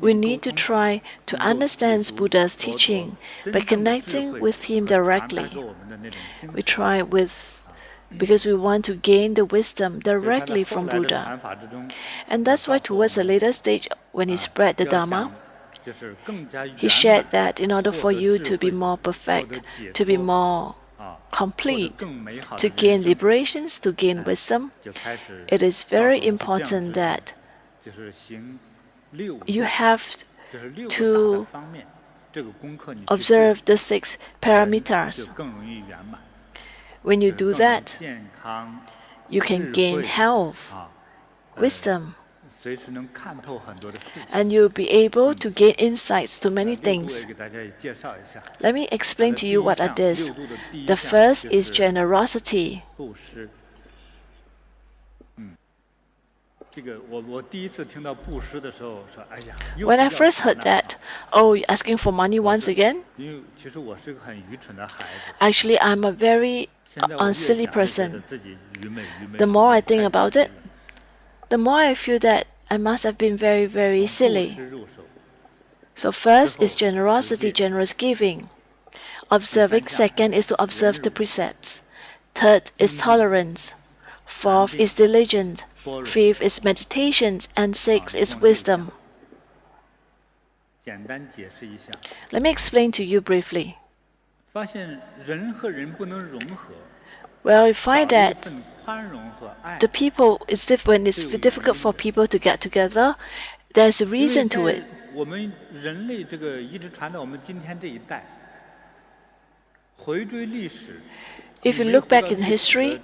we need to try to understand Buddha's teaching by connecting with him directly. We try because we want to gain the wisdom directly from Buddha. And that's why towards the later stage, when he spread the Dharma, he shared that in order for you to be more perfect, to be more complete, to gain liberations, to gain wisdom, it is very important that you have to observe the 6 paramitas. When you do that, you can gain health, wisdom, and you'll be able to gain insights to many things. Let me explain to you what are these. The first is generosity. When I first heard that, oh, you're asking for money once again? Actually, I'm a very silly person. The more I think about it, the more I feel that I must have been very, very silly. So first is generosity, generous giving. Observing. Second is to observe the precepts. Third is tolerance. Fourth is diligence. Fifth is meditations. And sixth is wisdom. Let me explain to you briefly. Well, we find that the people, when it's difficult for people to get together, there's a reason to it. If you look back in history,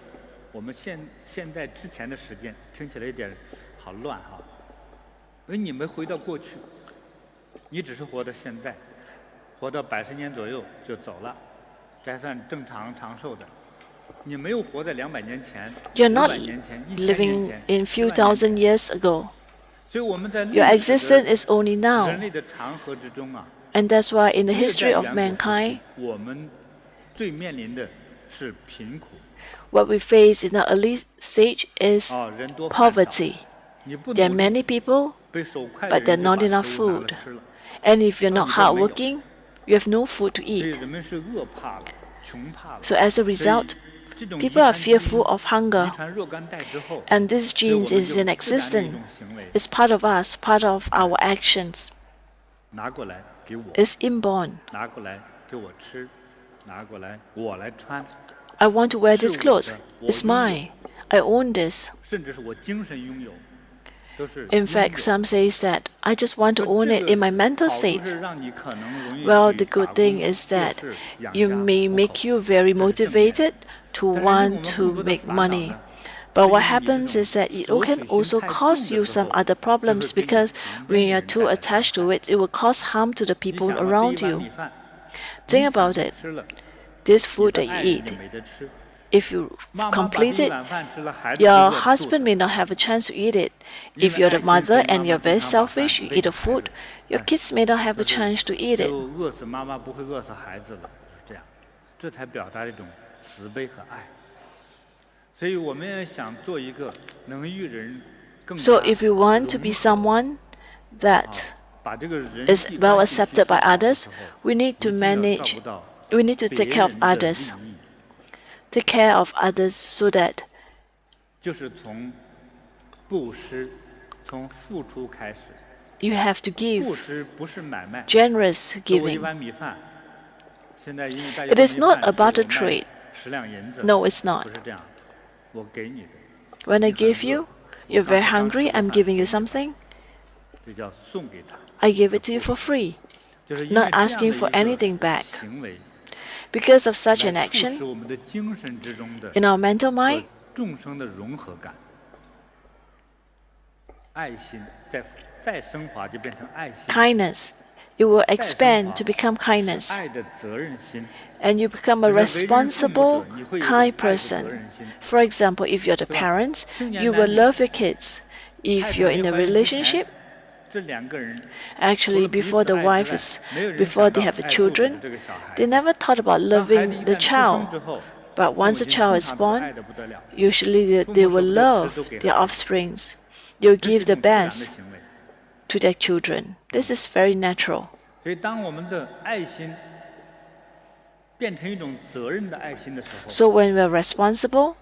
you're not living in few thousand years ago. Your existence is only now. And that's why in the history of mankind, what we face in the early stage is poverty. There are many people, but there are not enough food. And if you're not hardworking, you have no food to eat. So as a result, people are fearful of hunger. And this gene is in existence. It's part of us, part of our actions. It's inborn. I want to wear this clothes. It's mine. I own this. In fact, some say that I just want to own it in my mental state. Well, the good thing is that you may make you very motivated to want to make money. But what happens is that it can also cause you some other problems, because when you're too attached to it, it will cause harm to the people around you. Think about it. This food that you 爱人 eat, 就没得吃。 if you 妈妈把 complete 这一 it, 碗饭吃了，孩子就 your 饿着肚 husband 子。 may not have a chance to eat it. 因 If 为 you're the 爱心，所 mother 以妈 and 妈 you're 经 very 常把 selfish, 饭 you 喂 eat 给 the 孩 food, 子。 your 哎， kids may not have a 就是 chance to eat it. 都饿死妈妈，不会饿死孩子了，就是这样。这才表达一种慈悲和爱。所以我们也想做一个能与人更加 So if you want to 融 be 合 someone that 把这个人 is 际 well 关系去 accepted 做 by 好的 others, 时候， we need 一 to 定要照 manage, 顾到 we need to 别 take care of 人的利 others, 益， take care of others so that 就是从布施、从付出开始。 you have to 布 give 施不是买卖， generous 给我一 giving. 碗米饭。现在因为大家 It 都 is 没 not 饭 a 吃，我 barter 卖 trade. 10两银子。 No, it's not. 不是这样，我给你的， When I 你很 give 饿 you, 我 you're 刚 very 才刚吃 hungry, 过 I'm 饭 giving you 给你 something, 这叫送给他。 I give it to you for free, 就是因为 not 这样 asking 的 for 一个 anything back. 行为， Because of such an 来促使 action, 我们的精神之中的 in our mental 和 mind, 众生的融合感，爱心再升华就变成爱心， kindness, it will expand to become 是 kindness, 爱的责任心。 and you become a 就是为人父母 responsible, 者，你会有一种 kind 爱的责 person. 任心。 For example, if you're the 对吧？ parents, 青年 you 男 will 女 love your kids. 太 If 太 you're 没 in a 怀孕之 relationship, 前，这两个人 actually 除了彼 before 此 the 爱 wife 之外， is 没有人 before 想 they 到 have a 爱肚子的 children, 这个小孩 they 子。 never thought about 当孩子 loving 一 the 旦出生 child. 之后， But 父母 once a 亲 child 通 is 常都是爱 born, 得不得了， usually 父 they 母舍 will 不得 love 吃都给 their 孩子， offsprings. They'll 这是一 give the 种自然的 best 行为。 to their children. This is very natural. 所以，当我们的爱心变成一种责任的爱心的时候， So when we're responsible,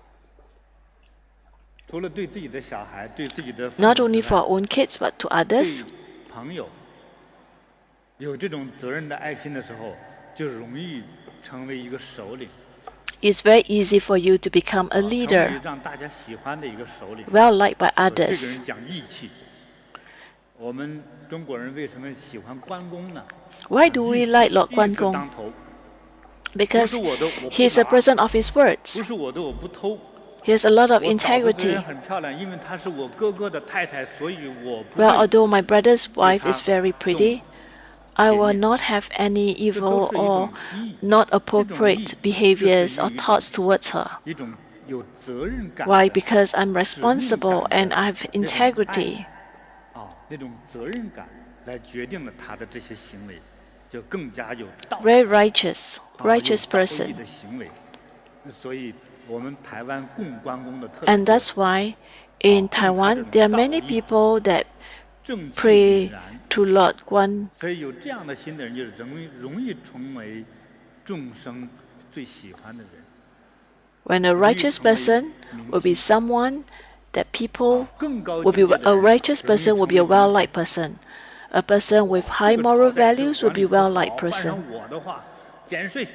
除了对自己的小孩、对自己的父 not 母 only 之 for 外， our own kids but to 对 others, 朋友有这种责任的爱心的时候，就容易成为一个首领， it's very easy for you to become a 成为 leader, 让大家喜欢的一个首领。 well liked by 这个 others. 人讲义气。我们中国人为什么喜欢关公呢？ Why do we like Lord 义字 Guan Gong? 当头， Because 不是我的我不 he's a 拿， person of his 不 words. 是我的我不偷。 He has a lot of 我嫂子虽 integrity. 然很漂亮，因为她是我哥哥的太太，所以我不 Well, 会。 although my brother's wife is他 very pretty, I will not have any 这 evil 都是一 or 种义， not 这种义 appropriate 就 behaviors 是 or 一种 thoughts towards her. 一种有责任感 Why? 的 Because I'm 使命 responsible 感 and 的 I have 那种 integrity. 爱那种责任感来决定了他的这些行为，就更加有道德。 Very righteous, 有 righteous 道义 person. 的行为，所以我们台湾供关公的特 And 别 that's why in Taiwan there are many people that 正气 pray 凛然， to Lord Guan. 所以有这样的心的人，就是容易成为众生最喜欢的人。 When a righteous person will be someone that people 更高 will 境 be 界的 a 人 righteous 容易 person will 成 be a 为 well-liked person. A person with 这 high 个 moral 朝代这个 values will 管 be 理不好 well-liked 换成 person. 我的话，减税，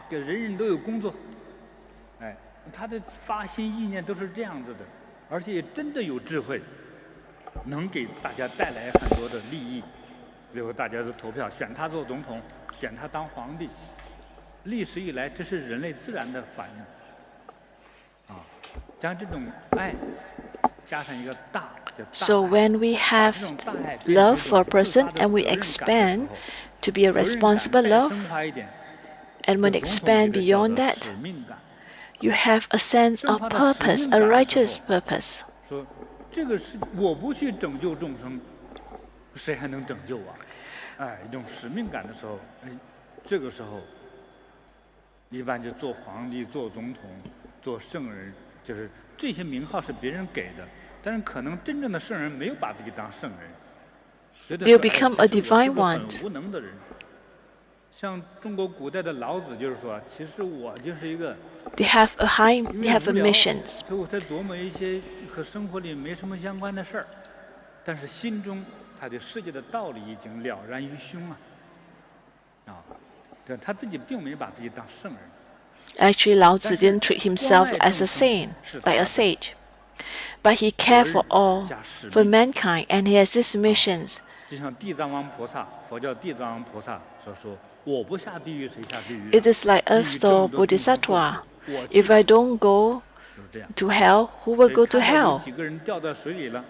给人人都有工作，他的发心意念都是这样子的，而且也真的有智慧，能给大家带来很多的利益。最后大家都投票选他做总统，选他当皇帝。历史以来，这是人类自然的反应。将这种爱加上一个大，叫大 So 爱 when we 这 have 种大爱变成 love 一 for a 种自 person 发的 and we 责任感的时 expand 候 to be a 责任感 responsible 再 love, 升华一点， and when 就 we 笼统 expand 地叫 beyond 做 that, 使命感。 you have a sense of 升华到使 purpose, 命 a 感的时 righteous 候， purpose. 说这个是我不去拯救众生，谁还能拯救啊？一种使命感的时候，这个时候一般就做皇帝、做总统、做圣人，就是这些名号是别人给的，但是可能真正的圣人没有把自己当圣人，觉得 They'll 说 become 其 a 实我是 divine 个很 one. 无能的人。像中国古代的老子就是说，其实我就是一个 They have a high, 因 they 为 have 无 a 聊， mission. 所以我在琢磨一些和生活里没什么相关的事儿，但是心中他对世界的道理已经了然于胸对，他自己并没把自己当圣人。 Actually, Lao Tzu didn't treat himself as a saint, like a sage. But he cared for all, for mankind, and he has these missions. 就像地藏王菩萨，佛教地藏王菩萨所说：“我不下地狱，谁下地狱？” It is like 地狱 Earth 这么 Store 多众生受苦 Bodhisattva. 我去 If I don't go 就是这样。 to hell, who will 谁 go to 看到有 hell? 几个人掉到水里了，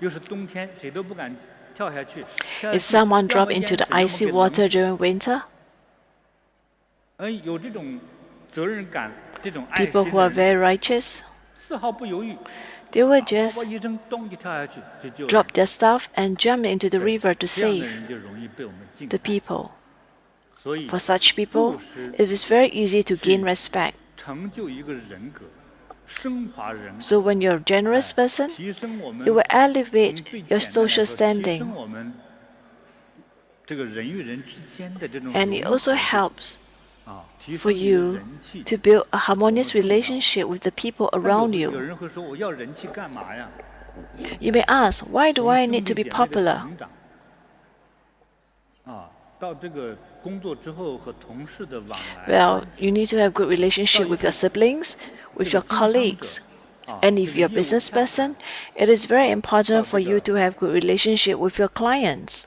又是冬天，谁都不敢跳下去。跳下 If 去 someone 掉 drop 了 into 淹 the 死要么 icy 给冷 water 死 during winter, 有这种责任感、这种爱 People 心 who are 的人， very righteous, 丝毫不犹豫， they will 包 just 包一扔，咚就跳下去就救人。 drop their stuff and jump into the 对， river to 这样的 save 人就容易被我们敬 the 佩。 people. 所以 For such people, 布施 it is very easy to gain 是 respect. 成就一个人格，升华人格， So when you're a generous person, 提升我们 you will 从 elevate 最 your 简单来 social 说，提升 standing, 我们这个人与人之间的这种 and it 融 also 合 helps 啊，提 for 升你的 you 人气。 to build a harmonious relationship with the people 但 around 有 you. 人会说，我要人气干嘛呀？ You may ask, why do 从 I 兄 need 弟 to be 姐妹的 popular? 成长啊，到这个工作之后和同事的往来 Well, 关系， you need to have good relationship with your siblings, with your colleagues. And if you're a business person, it is very important for you to have good relationship with your clients.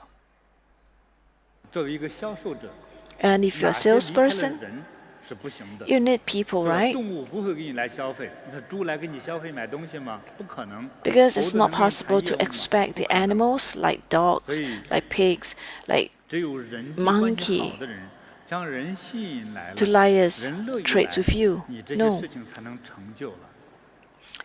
作为一个销售者， And if you're 哪 a 些离开了 salesperson, 人是不行的。 you need people, 是吧 right? 动物不会给你来消费，你说猪来给你消费买东西吗？不可能。 Because 猴 it's 子 not 能给你谈 possible 业 to 务吗？ expect 不 the 可能。 animals like dogs, 所以 like pigs, like 只有人际关系 monkey 好的人，将人吸引来 to 了， liars 人乐于 trades 来 with you. 你这些 No. 事情才能成就了。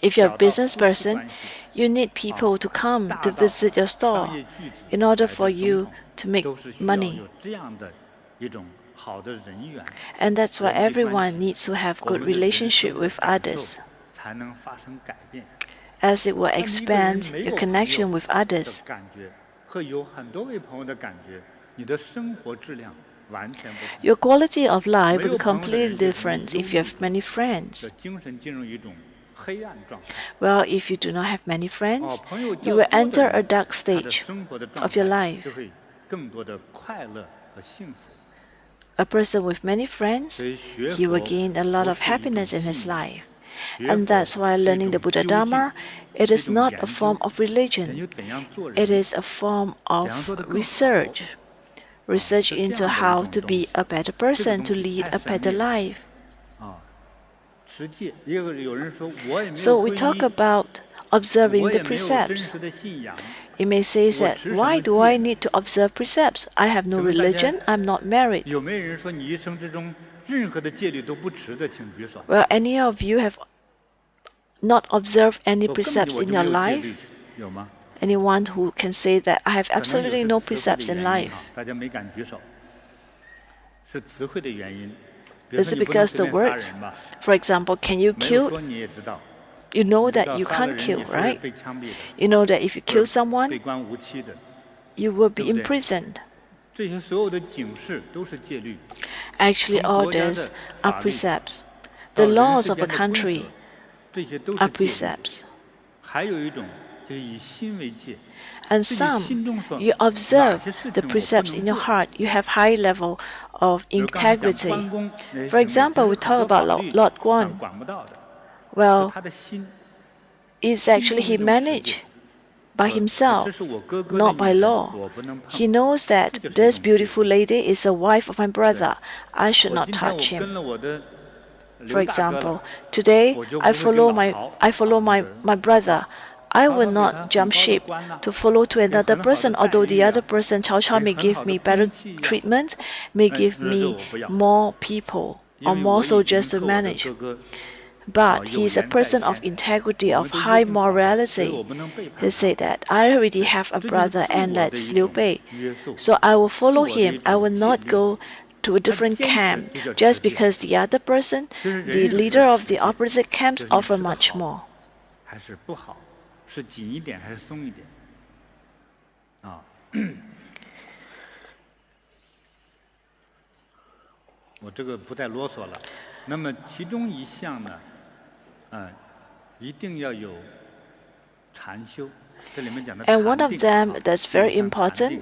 If you're a 小到 business 夫妻 person, 关系， you need people to come 大 to 到 visit your 商 store 业聚集 in order 来 for 的 you 种 to make 都是需要 money. 有这样的一种好的人缘， And that's why 人际关 everyone 系， needs to have 我 good 们的人生 relationship 的 with 感 others, 受才能发生改变。 as it will 那么一个人 expand 没 your 有朋 connection 友 with 的 others. 感觉和有很多位朋友的感觉，你的生活质量完全不同。 Your quality of life will be 没有朋友的人 completely 就容易 different 忧 if you 郁 have many friends. 的精神进入一种黑暗状态。 Well, if you do not have many 哦， friends, 朋友 you 较 will 多的 enter a 人， dark 他的 stage 生活的状 of your 态 life. 就会更多的快乐和幸福。 A person with many friends, 所以学 he will 佛 gain a lot 不 of 是一种 happiness in his 信仰， life. 学 And 佛 that's why 是一 learning the 种究竟， Buddhadharma, it 是一 is 种 not a 研 form 究， of 人 religion. 又怎样做 It 人， is a form 怎样 of 做得更好， research. Research 是这 into 样的一 how 种 to 东 be 西。 a better 这个 person 东 to 西 lead 太 a 神 better 秘了 life. 啊！持戒，也有人说我也没 So 有 we 皈 talk 依， about observing 我 the 也没有真 precepts. 实的信仰， You may say 我 that, 持什 why 么 do I 戒？ need to observe precepts? I have no 请问大家 religion, I'm not married. 有没有人说你一生之中任何的戒律都不持的？请举手。 Well, any of you have not observed any 我根本 precepts 我 in 就 your 没有戒 life? 律，有吗？ Anyone who can say that I have 可能有 absolutely 是 no 词汇的 precepts in 原因 life? 哈，大家没敢举手，是词汇的原因。比 Is 如说 it 你不能 because 随 the 便杀 words? 人吧？ For example, can you 没有 kill? 说你也知道， You know 你知 that 道 you 杀了 can't 人 kill, 你是会 right? 被枪毙的， You know that if you 或 kill 者 someone, 被关无期的。 you will be 对不对？ imprisoned. 这些所有的警示都是戒律， Actually, 从 all 国家 these 的 are 法律 precepts. 到 The 人 laws 世 of a 间的规 country 则，这些都 are 是戒律。 precepts. 还有一种就是以心为戒， And 自己 some, 心中说 you 哪 observe 些事 the 情我不 precepts in 能 your 做。 heart. You have high level of 比如刚才讲 integrity. 关公那些 For 行 example, 为， we 其实很 talk 多 about 法律 Lord 上 Guan. 管不到的，是 Well, 他的心。 it's 心 actually 中 he 一种持戒 managed by 这 himself, 是我哥哥的 not 女 by 人， law. 我不能碰。 He knows that 这就是一 this 种戒律。 beautiful lady is the wife of my brother. I should 我 not 今天我 touch 跟 him. 了我的 For 刘大哥 example, 了， today 我就不 I 会跟 follow 老 my 曹 I follow 啊 my 那个人 my brother. I 曹 will 操给 not 他很 jump 高的 ship 官呐， to follow to 给 another 很好的 person, 待 although 遇 the 啊， other person Cao Cao 给 may 很 give 好 me 的 better 兵器呀， treatment, may 哎， give 这 me 我不要， more people 因 or 为 more 我已 soldiers 经 to 和我的 manage. 哥哥 But 有 he's a 言在 person of 先， integrity, 我 of 们都 high 约定好了，所以 morality. 我不能背叛 He 他。 said that I already 对， have a 这就是 brother 自 and 我的 let's 一 Liu 种 Bei. 约束， So I will 自 follow 我的 him. 一 I 种 will 戒 not 律。 go to a 他 different 坚 camp 持就叫 just 持戒， because the other person, 其实 the 人是 leader 的 of 持 the 戒， opposite camps 就是你 offer 持的 much 好 more. 还是不好，是紧一点还是松一点啊？我这个不再啰嗦了。那么其中一项呢，一定要有禅修。这里面讲的 And one 禅 of 定 them 啊， that's 有 very 像禅定 important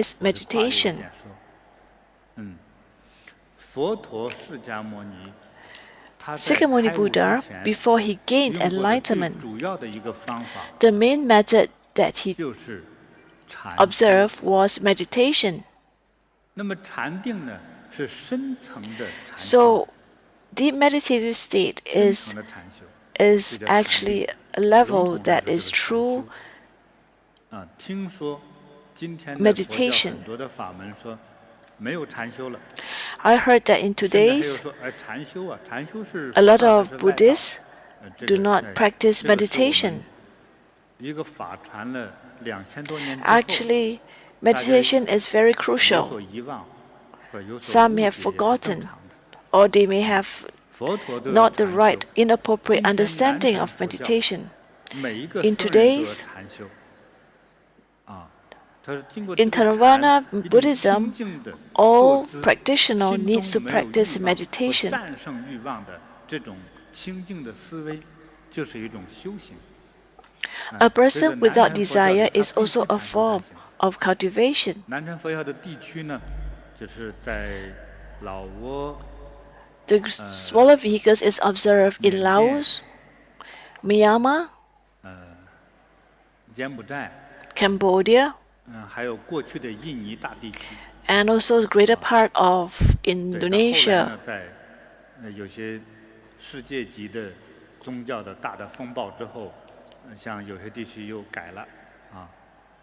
is 我的话有 meditation. 点说，佛陀释迦牟尼，他在 Sakyamuni 开悟之 Buddha, 前 before he gained 用过的最 enlightenment, 主要的一个方法 the main method that he 就是禅定。 observed was meditation. 那么禅定呢，是深层的禅修， So, deep meditative state 深 is 层的禅修。 is 这叫禅定。 actually a 笼 level 统来 that 说就 is 是禅 true 修。听说今天的佛教 meditation. 很多的法门说没有禅修了， I heard that in 甚至还有 today's, 说，禅修啊，禅修是 a lot 道 of 只是外道。 Buddhists 这 do 个 not practice 这个是我 meditation. 们一个法传了2000多年之后， Actually, 大家 meditation is very 有 crucial. 所遗忘或者有所 Some 误 may 解 have 也是正 forgotten, 常的。 or they may have 佛陀都要 not the 禅 right, 修， inappropriate 今天南 understanding 传 of 佛教 meditation. 每一个 In 僧人都要 today's 禅修。他是经过 In 这个禅 Theravada 一种 Buddhism, 清净的 all 坐姿， practitioner 心 needs to 中没有 practice 欲望， meditation. 战胜欲望的这种清净的思维，就是一种修行。 A 所以在 person 南 without 传佛教里 desire 它 is 必须 also a 禅修才 form 行。 of cultivation. 南传佛教的地区呢，就是在老挝、 The smaller vehicles is observed in Laos, Myanmar, 柬埔寨， Cambodia, 还有过去的印尼大地区。 and also the greater part of 对，到后来 Indonesia. 呢，在有些世界级的宗教的大的风暴之后，像有些地区又改了啊。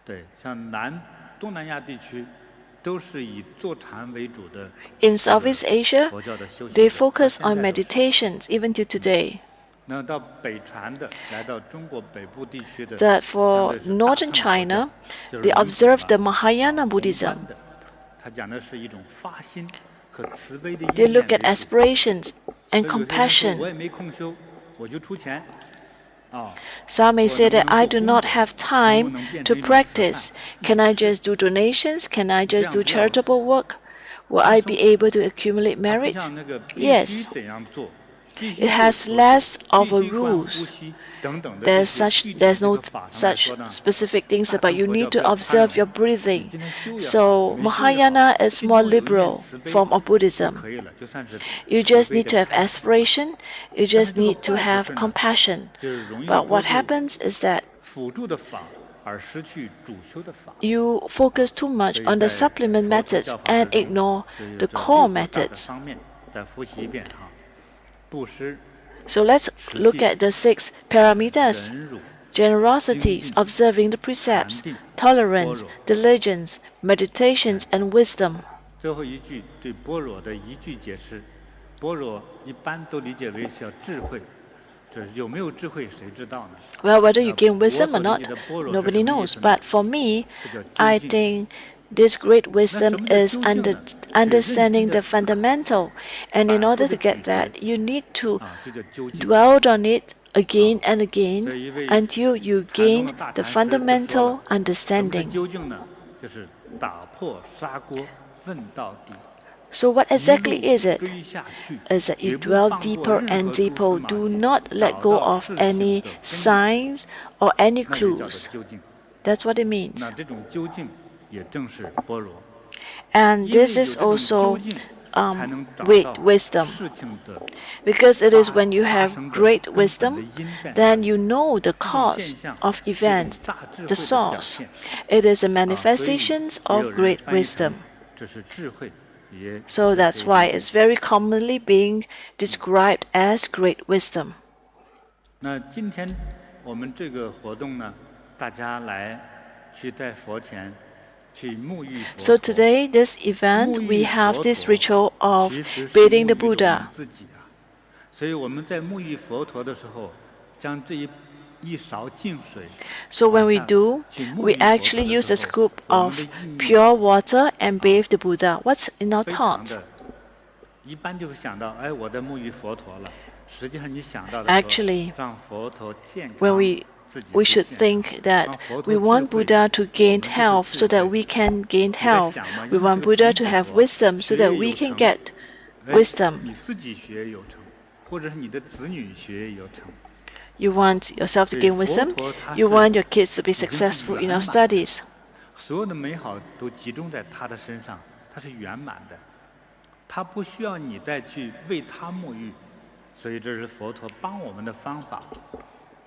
对，像东南亚地区，都是以坐禅为主的 In Southeast Asia, 佛教的修行 they 的。 focus 到 on 现在都是 meditations even till today. 那到北传的，来到中国北部地区的， That 相 for 对是大 northern 乘佛教 China, 就是 they 儒 observe 法 the Mahayana 宏 Buddhism. 观的，它讲的是一种发心和慈悲的意 They 念 look 为 at 主。 aspirations 所以 and 有些人说我 compassion. 也没空修，我就出钱。啊， Some may 我 say 能 that 不能 I 做 do 功 not 德， have 能不 time 能变 to 成一种慈善？ practice. Can I just do donations? Can I 这 just 样 do 不要 charitable work? Will 轻 I 松。 be able to accumulate 它不 merit? 像那个必须 Yes. 怎样做，必须 It 做 has 多久， less of 必 a 须观呼 rules. 吸等等的这 There's 些 such 具体 there's 这 no 个法上来 such 说呢， specific things 大 about 乘 you 佛教 need 比 to 较宽 observe 容， your 你 breathing. 今天修也好， So 没修也好， Mahayana is 心 more 中有一念 liberal 慈悲 form of 就 Buddhism. 可以了，就算是 You 慈 just 悲 need 的 to have 开始。 aspiration. You 但是 just 这个 need to 坏 have 处是呢， compassion. 就是容易 But 多 what 入 happens is that 辅助的法，而失去主修的法。 you focus too 所 much 以 on the 在 supplement 佛陀 methods 教法 and 之中， ignore 就有 the 这 core 6个大的 methods. 方面，再复习一遍哈：布施、 So let's look at the 6 paramitas: 忍辱、 generosities, observing the precepts, tolerance, diligence, meditations, and wisdom. 最后一句对般若的一句解释。般若一般都理解为叫智慧，这有没有智慧谁知道呢？ Well, whether you gain 我 wisdom 所 or 理 not, 解的般若是 nobody 什么意 knows. 思呢？ But for me, 是叫究 I 竟。 think this great 那 wisdom 什么叫 is 究竟呢？是认真 understanding 的 the 思考 fundamental. And in 反复 order 的 to get 咀嚼 that, you need to 啊，这叫究竟。 dwell on it again and 所 again 以一位 until you 禅宗 gain 的大 the 禅师就说 fundamental 了，什么叫 understanding. 究竟呢？就是打破砂锅问到底。 So what 一 exactly 路 is it? 追下去， Is that 绝 you 不 dwell 放过 deeper 任 and 何蛛丝 deeper. 马 Do 迹， not 找 let go 到 of 事情 any 的根源， signs or any 那就叫做 clues. 究竟。 That's what it means. 那这种究竟也正是般若， And 因为 this 有 is 这种 also 究竟，才能找 great 到 wisdom. 事情的 Because it is when you 发 have 生的 great 根本的 wisdom, 因在哪 then 里。 you know the 这种 cause 现象 of 是一种 events, 大智 the 慧的表 source. 现。 It is a 所以 manifestations 也 of 有人 great 翻译成 wisdom. 这是智慧，也 So 是 that's 可以 why 理解 it's very commonly being described as great wisdom. 那今天我们这个活动呢，大家来去在佛前去沐浴佛 So 陀。 today, this event, 沐 we 浴 have 佛 this 陀 ritual of 其实是 bathing the 沐浴了我们 Buddha. 自己啊。所以我们在沐浴佛陀的时候，将这一勺净水 So when we 往下 do, 去沐 we 浴佛陀 actually 的 use a 时候， scoop 我们 of 的意念 pure water and bathe the Buddha. What's in our 非常 thought? 的，一般就会想到，哎，我在沐浴佛陀了。实际上你想到的说 Actually, 让佛陀健康， When we 自己 we 不 should 健康 think that 让佛陀 we want 智慧 Buddha to 我 gain 们就是 health 智 so that 慧 we can gain 你在 health. 想嘛， We 因为 want 这个 Buddha 成 to 就 have 佛 wisdom so 学 that 业 we 有 can 成 get 哎 wisdom. 你自己学业有成，或者是你的子女学业有成。 You want yourself to 对， gain 佛 wisdom. 陀他 You 是 want your kids to be 已经是 successful in 圆 our 满的， studies. 所有的美好都集中在他的身上，他是圆满的，他不需要你再去为他沐浴，所以这是佛陀帮我们的方法。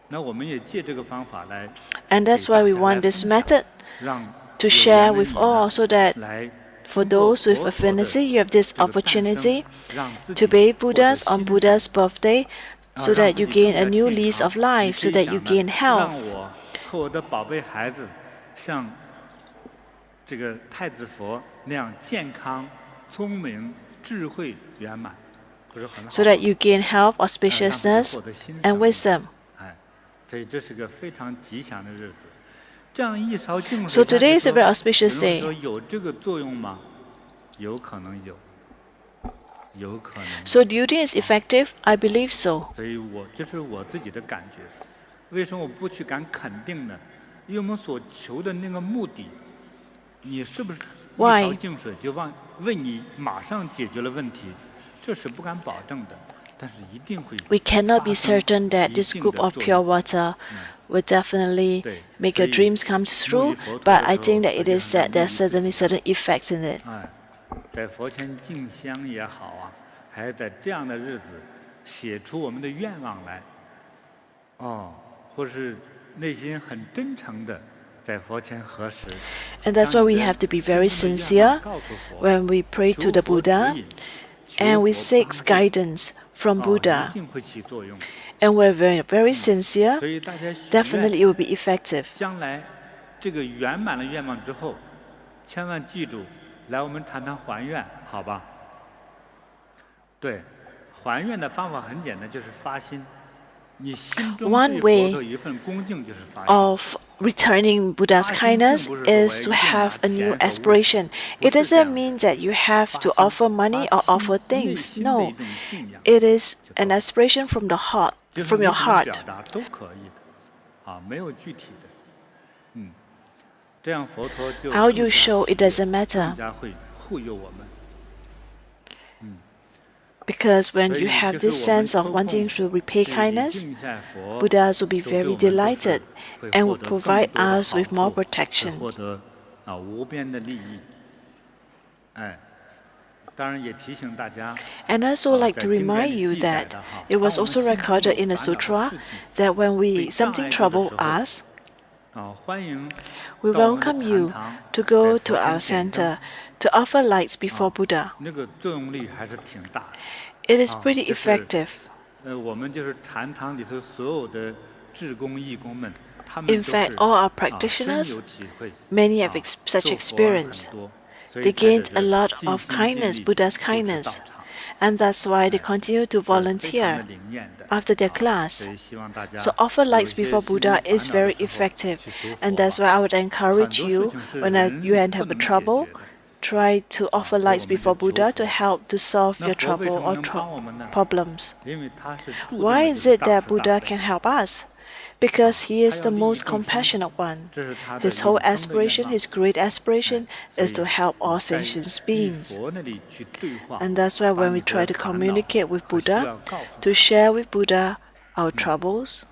那我们也借这个方法来 And 给 that's why 大 we 家来 want 分 this 享， method 让 to 有 share 缘的 with 你呢 all so that 来 for 通过 those with 佛陀的 affinity, you have this 这个诞生， opportunity 让自 to 己 bathe 获得 Buddhas on 新 Buddha's 生。 birthday 啊， so 让 that 自 you 己 gain 更 a 加 new 健 lease 康。 of 你 life 可 so 以 that you 想呢， gain 让 health. 我和我的宝贝孩子像这个太子佛那样健康、聪明、智慧圆满，不是很好。 so that you gain health, auspiciousness, and wisdom. 哎，所以这是个非常吉祥的日子。这样一勺净 So 水， today is a very auspicious 有人说 day. 有这个作用吗？有可能有，有可能。 So do you think it's effective? I believe so. 所以这是我自己的感觉。为什么我不去敢肯定呢？因为我们所求的那个目的，你是不是一 Why? 勺净水就为你马上解决了问题？这是不敢保证的，但是一定会。 We cannot be 发生 certain that 一 this 定 scoop 的 of 作 pure 用。 water will definitely 对， make 所 your 以 dreams come 沐浴 true, 佛陀 but 的 I 时候， think that it 实际 is 上 that there's 沐浴自 certainly 己 certain effects in it. 哎，在佛前敬香也好啊，还是在这样的日子写出我们的愿望来，哦，或是内心很真诚的在佛前核实。 And that's why we have to be very sincere when we pray to the Buddha and we seek guidance from 一 Buddha. 定会起作用。 And when we're very sincere, 所以大家许 definitely 愿， it will be effective. 将来这个圆满了愿望之后，千万记住，来我们谈谈还愿，好吧？对，还愿的方法很简单，就是发心。你心中 One 对 way 佛陀有一份恭敬，就是发心。 Of returning Buddha's kindness is to have a new aspiration. It doesn't mean that you have to offer money or offer things. No, it is an aspiration from the heart, 就是 from 你 your 怎么 heart. 表达都可以的，啊，没有具体的，这样佛陀就 How you 更加 show, it doesn't 更 matter. 加会护佑我们。 Because when 所以 you have 就是 this 我们 sense of 抽 wanting 空 to repay 去礼 kindness, 敬一下佛， Buddhas will be 就对 very 我们都是 delighted 会 and 获 will 得更 provide 多的 us 好 with more 处，会 protection. 获得无边的利益。哎，当然也提醒大家， And I also like 在 to 经典 remind 里 you 记载 that 的哈， it 当 was 我们 also 心中 recorded 有 in the 烦恼的 sutra 事情 that when 被 we 障 something 碍住的 trouble 时候， us, 欢迎 we 到我们的 welcome 禅 you 堂 to go 在 to 佛 our 前点灯 center to offer lights before Buddha. 那个作用力还是挺大的。 It is 啊 pretty 就是 effective. 我们就是禅堂里头所有的志工义工们，他 In 们都 fact, 是 all our 深 practitioners, 有体会， many have 啊 such 受佛恩 experience. 很多，所以 They 才在 gained 这 a lot 尽 of 心尽 kindness, 力 Buddha's 布施 kindness. 道场， And that's why they continue to 是非常的 volunteer 灵验的。 after their 啊 class. 所以希望大家 So offer 有 lights 一些 before 心中 Buddha 烦 is 恼的 very 时候 effective. 去求 And 佛 that's 吧 why I would 很 encourage 多 you 事情是 when 人 you 力 have 不 a 能解 trouble, 决的。 try to offer 所以 lights 我们就 before 求 Buddha to 佛。 help to solve 那 your 佛为 trouble 什么 or 能帮我们呢？ problems. 因为他是注定 Why 的 is 就是 it 大 that 慈大 Buddha 悲 can help us? Because he is 他 the 要利益 most 众生， compassionate one. 这是他的 His whole 永生的愿 aspiration, 望。 his great aspiration 所 is to 以 help all 在 sentient 与 beings. 佛那里去对话， And that's why 把 when we 你 try 的 to 烦恼 communicate with 和需 Buddha, 要告诉 to 他。 share with Buddha our troubles,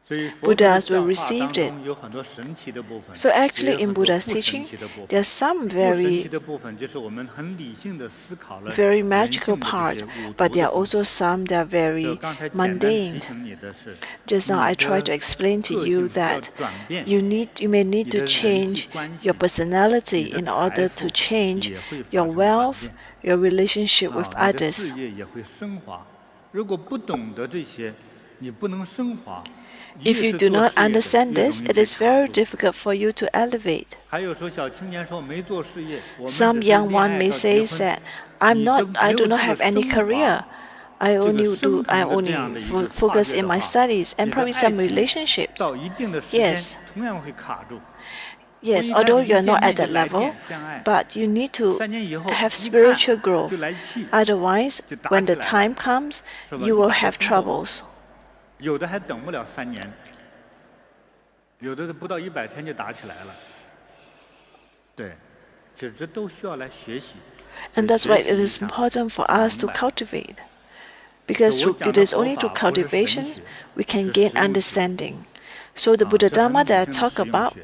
所以佛陀的 Buddhas will 教化 receive 当 it. 中有很多神奇的部分， So 也 actually 有 in 很多 Buddha's 不神 teaching, 奇的部分。 there are some 不神奇 very 的部分就是我们很理性的思考了 very 人 magical 性的这 part, 些五 but 毒 there 的 are 东西。 also some that are 就 very 刚才简单提 mundane. 醒你的是， Just now 你 I tried 的 to explain to 个 you 性需要 that 转变， you may need 你 to 的人际 change 关 your 系， personality 你的 in 财 order 富 to change 也会发 your 生转 wealth, 变。 your relationship with 你的事 others. 业也会升华。如果不懂得这些，你不能升华。 If 越 you 是 do 做 not 事业的， understand 越 this, 容易 it 被 is 卡 very 住。 difficult for you to elevate. 还有说小青年说没做事业，我们 Some 只是 young 恋 one 爱 may 到 say 结婚， that 你 I 都 do 没有 not 这 have 个 any 升 career. 华， I 这个 only 升 do I 腾的这样 only 的一个跨 focus 越 in 的 my 话， studies 你 and 的 probably 爱 some 情 relationships. 到一定的时间 Yes, 同样会卡住。 yes, 婚姻开始 although 一 you are 见 not 面 at 就 that 来 level, 电相爱， but you need to 3年以后 have 一 spiritual 看 growth. 就来气， Otherwise, 就打 when 起 the 来了， time comes, 是吧？ you 一 will 打就 have 通过， troubles. 有的还等不了3年，有的不到100天就打起来了。对，其实这都需要来学习。 And that's why it 学习一 is 下 important for us to 明白。 cultivate. Because 我 through, 讲 it 的 is 佛 only 法 through 不是神 cultivation 学， we can 是 gain 实用学。 understanding. So the 这很 Buddhadharma 理 that I 性的 talk 实用 about, 学。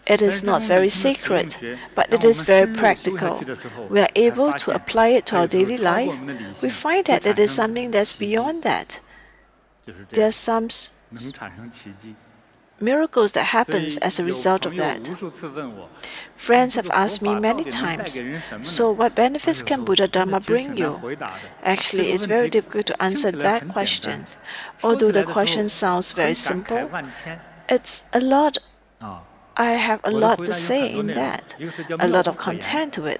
it 但 is 是 not 当我们 very 理性的实用 sacred, 学， but 当 it 我 is 们 very 深入修下 practical. 去的时候， We are 才 able 发 to 现 apply it 它 to our 有时候 daily 超过 life. 我们的理 We 性， find 会 that it 产 is 生 something that's 奇迹， beyond that. 就是这 There 样， are some 能产生奇迹。 miracles that 所 happens 以 as a 有 result 朋 of 友 that. 无数次问我， Friends 这 have 个佛 asked me 法到 many 底能带 times, 给人什么 so 呢？ what 哎 benefits 呦， can 真的 Buddhadharma 其实 bring 挺难 you? 回答的。这 Actually, 个 it's 问 very 题 difficult to 听 answer 起来 that 很简单， question. 说起 Although 来 the 的时候 question sounds 很 very 感慨 simple, 万千 it's a lot. 啊！ I have a 我的 lot 回 to 答有 say 很多 in 内容， that, 一个是叫 a 妙 lot 不 of 可言， content to it.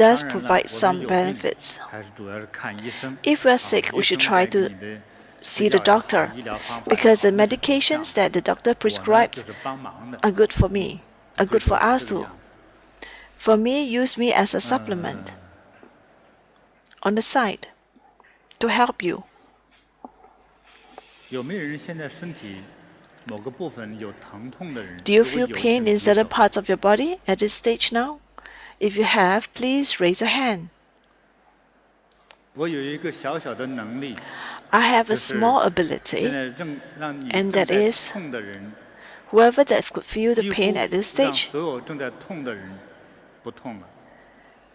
does 当然了， provide 我 some 们有病 benefits. 还是主要是看医生。 If we are 啊 sick, we 医 should 生 try 给 to 你的 see 治 the 疗也好 doctor 医疗方法也 because 好 the 那是很 medications 像 that the doctor 我呢就 prescribed 是帮忙的， are good for me, are 最 good for 多是 us 这个 too. 样子。 For me, use me as a supplement on the side to help you. 有没有人现在身体某个部分有疼痛的人？ Do you 如果 feel 有， pain 请 in 举 certain 手。 parts of your body at this stage now? If you have, please raise your hand. 我有一个小小的能力， I have a 就是 small 现 ability, 在让你 and 正 that 在 is 痛的人， whoever that could feel the 几 pain 乎 at this 让 stage 所有正在痛的人不痛了。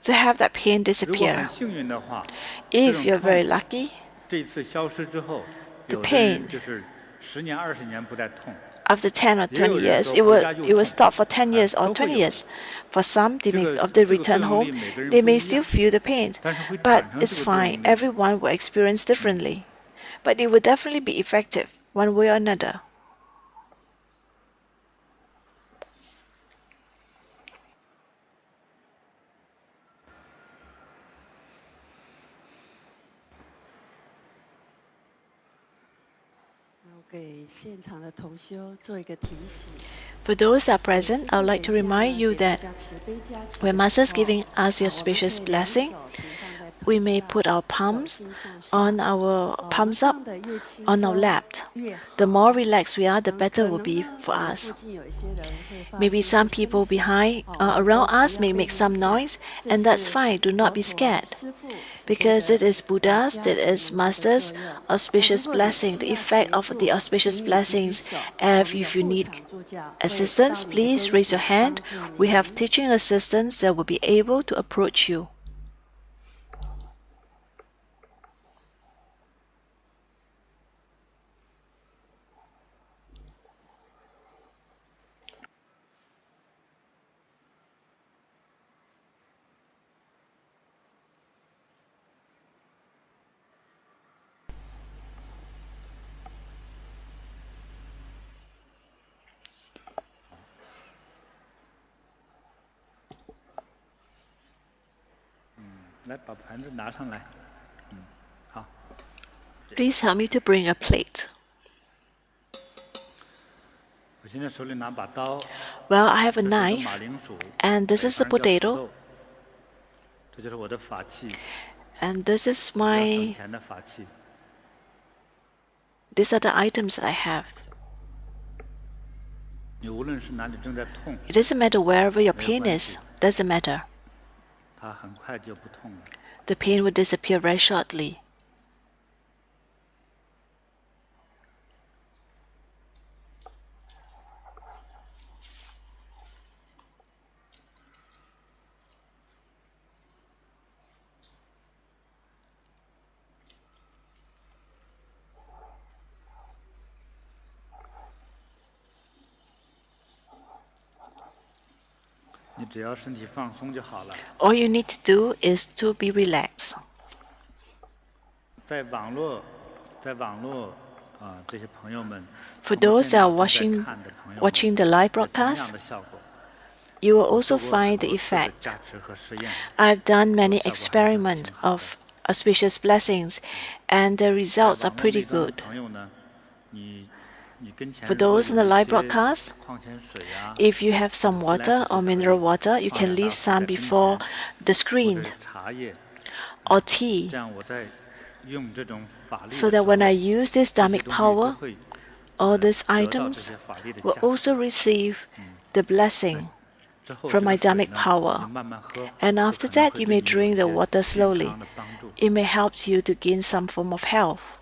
to have that pain 如果很 disappear. 幸运的话， If 这 you're 种 very 痛 lucky, 这次消失之后， the 有的人 pain 就是10年、20年不再痛， after 10 or 也有 20人 years, 说回家 it 又 will 痛， stop for 10 years or 都会 20 有。 years. For some, they 这 may, 个 of they 这个 return 作用 home, 力每个人 they 不 may 一 still 样， feel the pain. 但是会 But 产生 it's 这个作用 fine. 力。 Everyone will experience differently. But it will definitely be effective one way or another. For those that are present, I would like to remind you that when Master is giving us the auspicious blessing, we may put our palms up on our lap. The more relaxed we are, the better it will be for us. Maybe some people around us may make some noise, and that's fine. Do not be scared. Because it is Buddha's, it is Master's auspicious blessing, the effect of the auspicious blessings. If you need assistance, please raise your hand. We have teaching assistants that will be able to approach you. Please help me to bring a plate. Well, I have a knife, and this is a potato, and these are the items that I have. It doesn't matter wherever your pain is, doesn't matter. The pain will disappear very shortly. All you need to do is to be relaxed. For those that are watching the live broadcast, you will also find the effect. I've done many experiments of auspicious blessings, and the results are pretty good. For those in the live broadcast, if you have some water or mineral water, you can leave some before the screen, or tea, so that when I use this Dhammic power, all these items will also receive the blessing from my Dhammic power. And after that, you may drink the water slowly. It may help you to gain some form of health.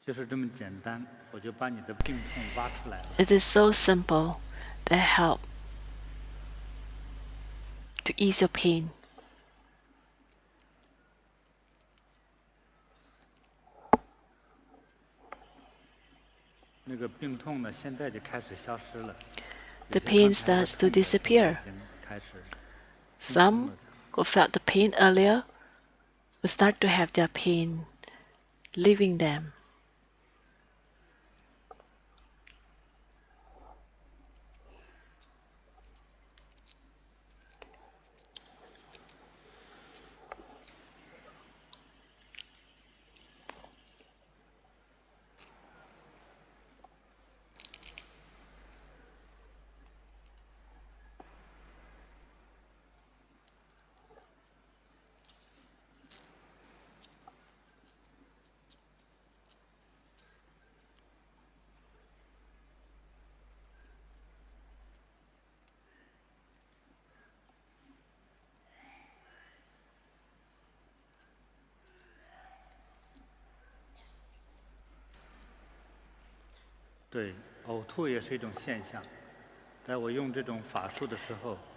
It is so simple that help to ease your pain. The pain starts to disappear. Some who felt the pain earlier will start to have their pain leaving them.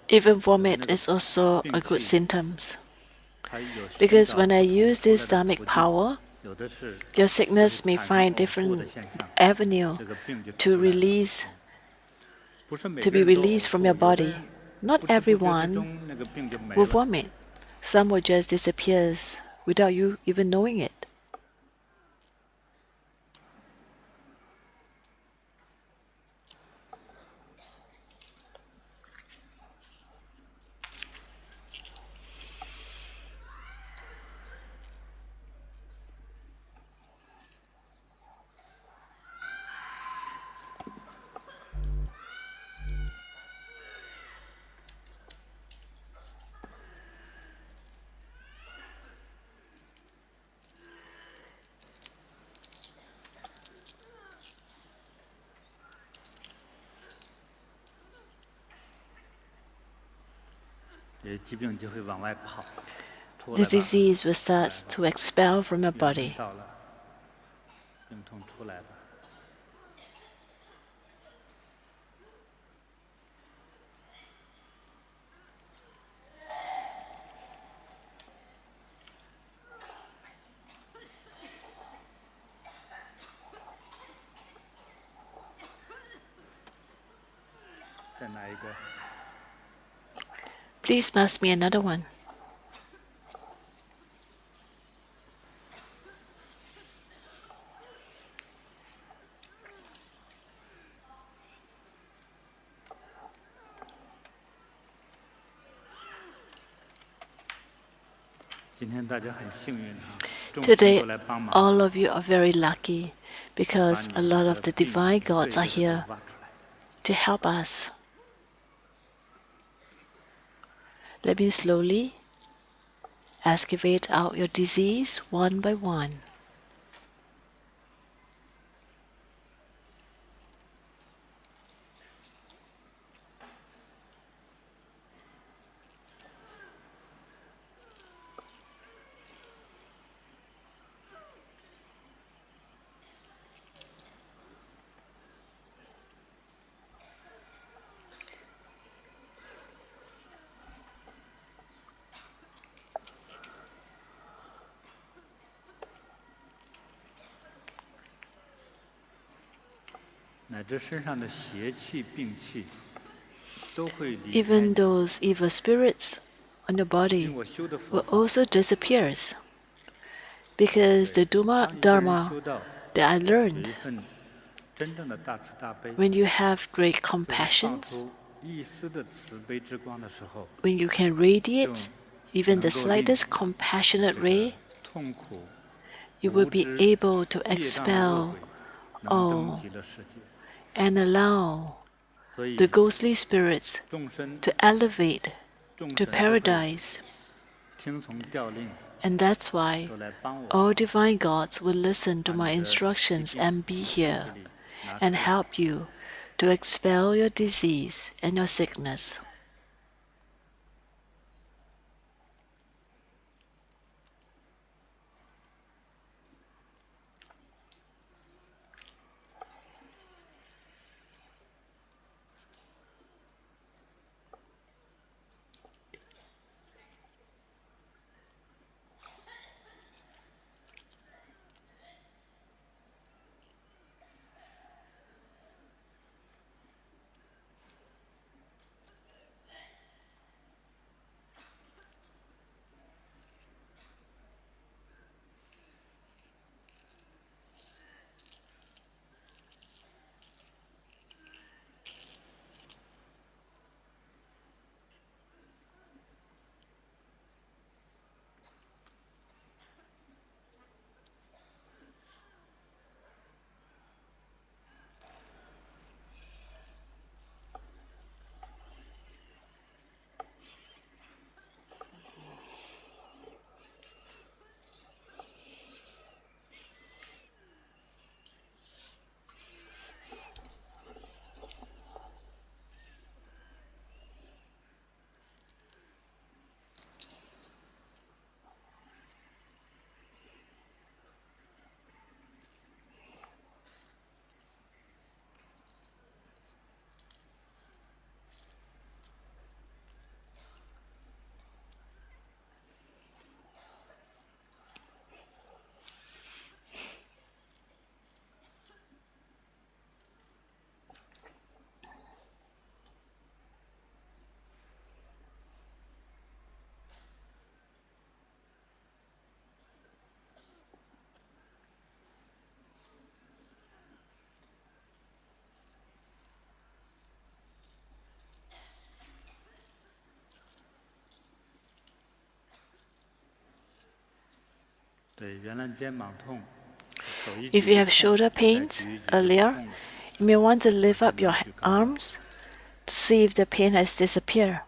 Even vomit is also a good symptom. Because when I use this dharmic power, your sickness may find different avenue to be released from your body. Not everyone will vomit. Some will just disappear without you even knowing it. The disease will start to expel from your body. Please pass me another one. Today, all of you are very lucky because a lot of the divine gods are here to help us. Let me slowly excavate out your disease one by one. Even those evil spirits on your body will also disappear because the Buddhadharma that I learned, when you have great compassion, when you can radiate even the slightest compassionate ray, you will be able to expel all and allow the ghostly spirits to elevate to paradise. And that's why all divine gods will listen to my instructions and be here and help you to expel your disease and your sickness. If you have shoulder pains earlier, you may want to lift up your arms to see if the pain has disappeared.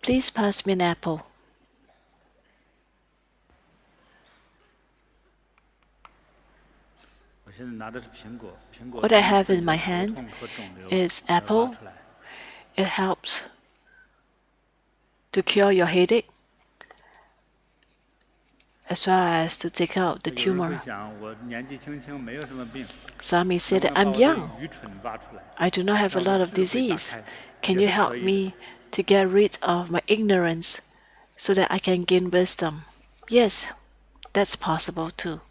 Please pass me an apple. What I have in my hand is apple. It helps to cure your headache as well as to take out the tumor. Some may say that I'm young. I do not have a lot of disease. Can you help me to get rid of my ignorance so that I can gain wisdom? Yes, that's possible too.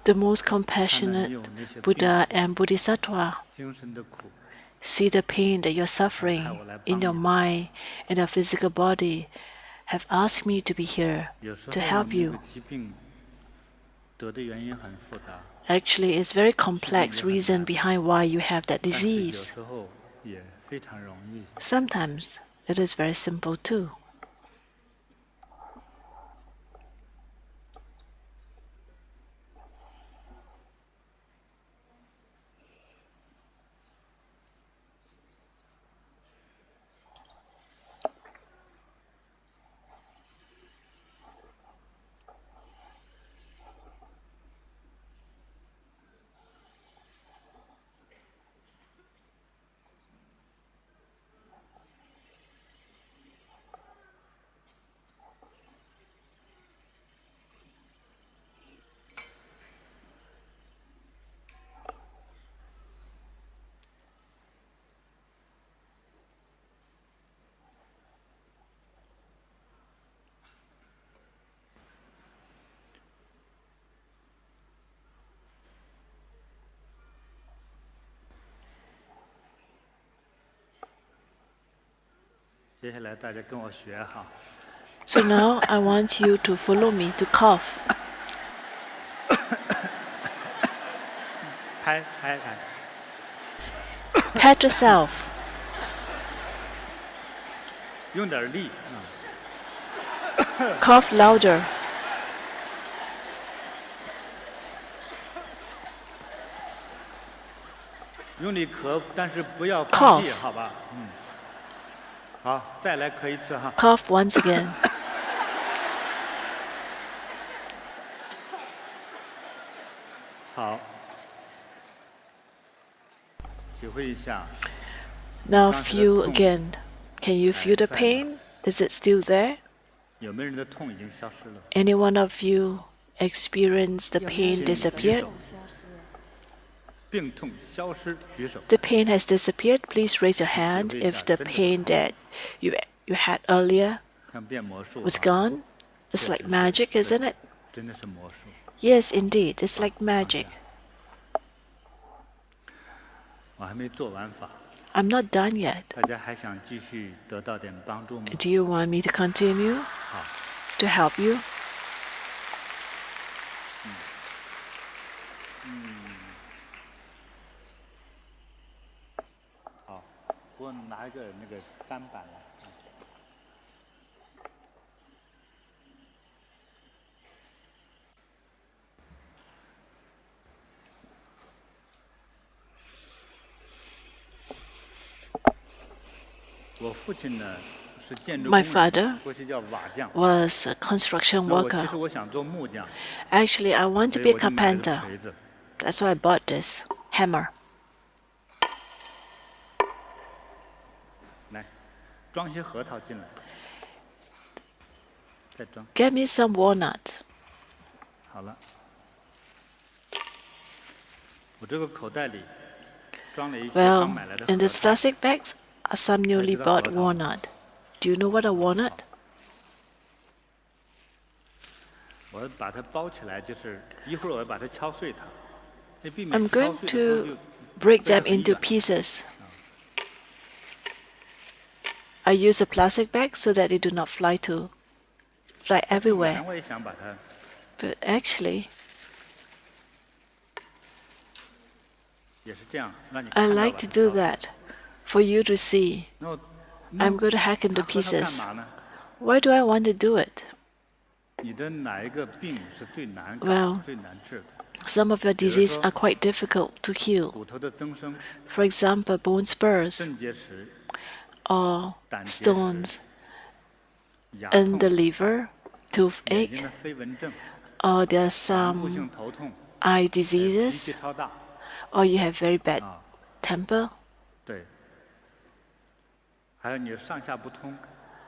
The most compassionate Buddha and Bodhisattva see the pain that you're suffering in your mind and your physical body, have asked me to be here to help you. Actually, it's very complex reason behind why you have that disease. Sometimes it is very simple too. So now I want you to follow me to cough. Pat yourself. Cough louder. Cough. Cough once again. Now feel again. Can you feel the pain? Is it still there? Any one of you experience the pain 请举 disappear? 手。病痛消失，举手。 The pain has disappeared. Please raise your 体 hand 会一 if 下， the 真的是 pain 好， that you had earlier 像变魔术 was 啊， gone. It's 确 like 实是， magic, 对， isn't it? 真的是魔术。 Yes, indeed. It's like 放下 magic. 我还没做完法， I'm not done yet. 大家还想继续得到点帮助吗？ Do you want me to continue 好， to help you? 好，给我拿一个那个单板来。 我父亲呢是建筑 My 工 father 人，过去叫瓦匠。 Was a construction 那我其 worker. 实我想做木匠， Actually, I want 所 to 以 be a 我就买了个 carpenter. 锤子。 That's why I bought this hammer. 来，装些核桃进来，再装。 Get me some walnut. 好了，我这个口袋里装了一些刚 Well, 买来的 in 核 these 桃。 plastic bags are some newly bought walnut. Do you know what a walnut? 我把它包起来，就是一会儿我要把它敲碎它，那避免 I'm 敲 going 碎的时候 to 就 break 飞得 them 很 into 远。 pieces. I use a plastic bag so that they do not fly本 everywhere. 来我也想把它， But actually, 也是这样，让你 I 看到 like 把 to 它 do 敲碎。 that for you to see. 然后 I'm going to hack 拿 into 核桃干 pieces. 嘛呢？ Why do I want to do it? 你的哪一个病是最难搞、 Well, 最难治的？ Some of your diseases are quite difficult to heal. 骨头的增生、 For example, bone spurs 肾结石、 or 胆结石、 stones 牙 in 痛 the、liver, 眼睛 toothache, 的飞蚊症、 or there are 顽固性 some 头痛、 eye 脾气 diseases, 超大 or you have very bad 啊， temper, 对。还有你上下不通，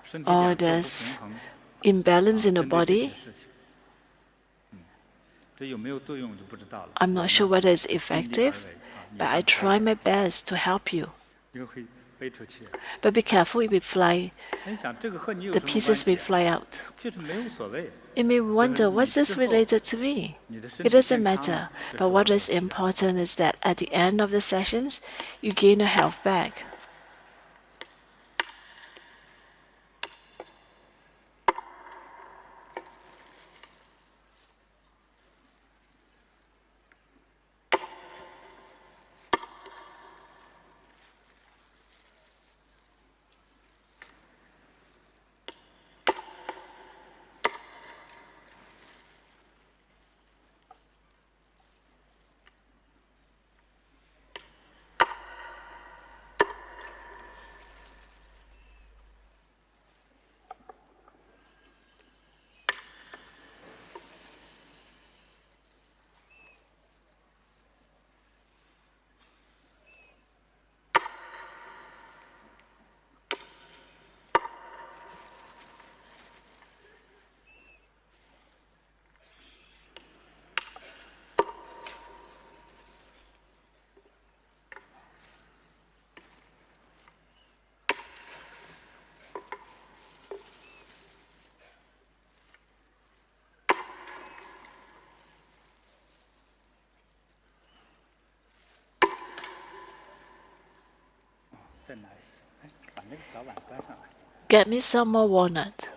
身体 or 两侧不 there's 平衡， imbalance in the 针对这些 body. 事情，这有没有作用就不知道了。 I'm 我 not 呢 sure whether it's 尽力而 effective, 为啊，你 but I 按照 try my best to help you. 因为会飞出去。 But be careful if it fly, 你想这个和你有 the 什么关 pieces may 系啊？ fly out. 就是没有所谓。 You may wonder,你 what's this 之后 related to me? 你的身 It 体 doesn't 健康 matter, 了，这是 but 我 what 所 is 需要的。 important is that at the end of the sessions, you gain your health back. Get me some more walnut.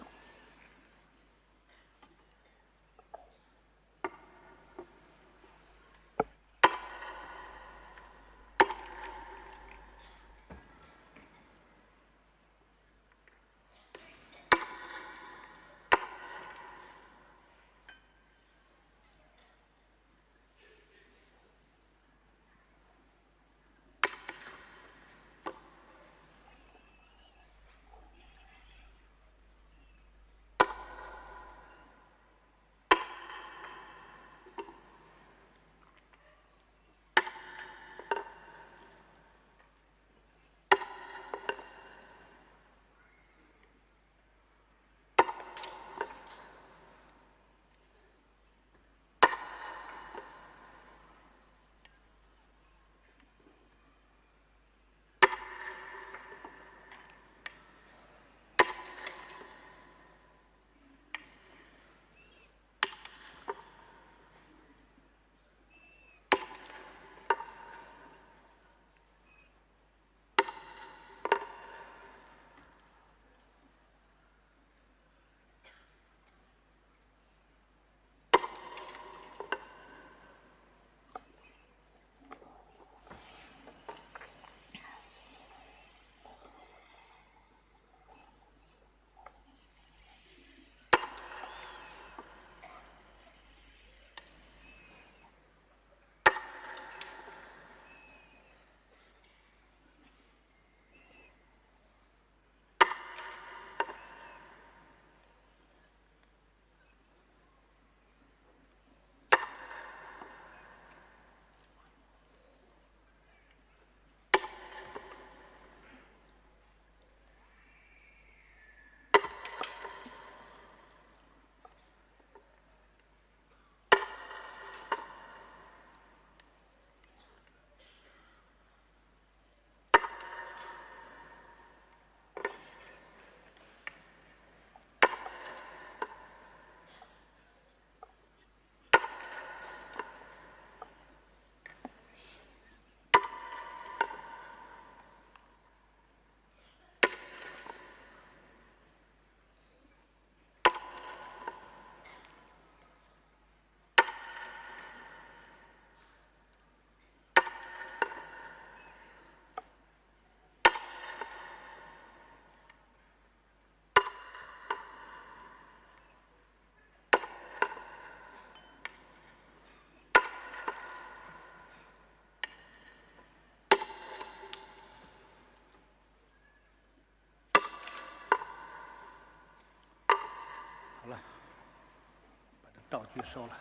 道具收了。